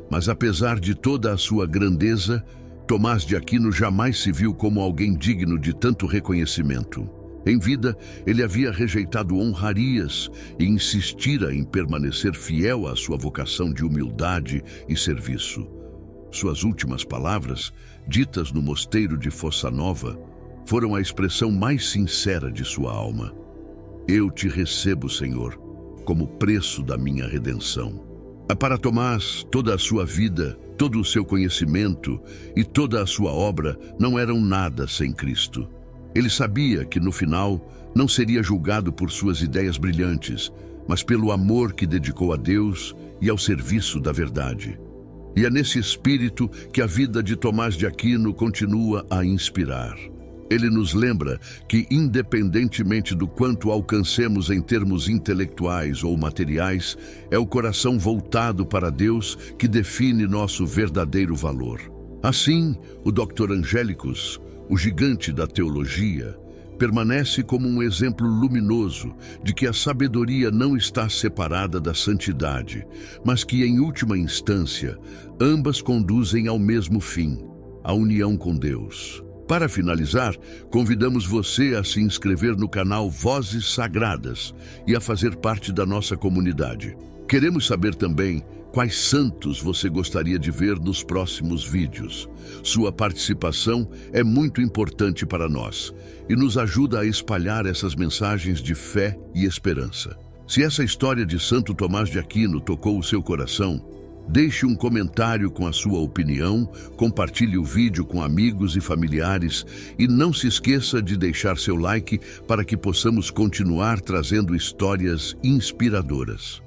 Mas apesar de toda a sua grandeza, Tomás de Aquino jamais se viu como alguém digno de tanto reconhecimento. Em vida, ele havia rejeitado honrarias e insistira em permanecer fiel à sua vocação de humildade e serviço. Suas últimas palavras, ditas no mosteiro de Fossa Nova, foram a expressão mais sincera de sua alma. Eu te recebo, Senhor, como preço da minha redenção. Para Tomás, toda a sua vida, todo o seu conhecimento e toda a sua obra não eram nada sem Cristo. Ele sabia que, no final, não seria julgado por suas ideias brilhantes, mas pelo amor que dedicou a Deus e ao serviço da verdade. E é nesse espírito que a vida de Tomás de Aquino continua a inspirar. Ele nos lembra que, independentemente do quanto alcancemos em termos intelectuais ou materiais, é o coração voltado para Deus que define nosso verdadeiro valor. Assim, o Dr. Angélicos, o gigante da teologia, permanece como um exemplo luminoso de que a sabedoria não está separada da santidade, mas que, em última instância, ambas conduzem ao mesmo fim, a união com Deus. Para finalizar, convidamos você a se inscrever no canal Vozes Sagradas e a fazer parte da nossa comunidade. Queremos saber também quais santos você gostaria de ver nos próximos vídeos. Sua participação é muito importante para nós e nos ajuda a espalhar essas mensagens de fé e esperança. Se essa história de Santo Tomás de Aquino tocou o seu coração, deixe um comentário com a sua opinião, compartilhe o vídeo com amigos e familiares e não se esqueça de deixar seu like para que possamos continuar trazendo histórias inspiradoras.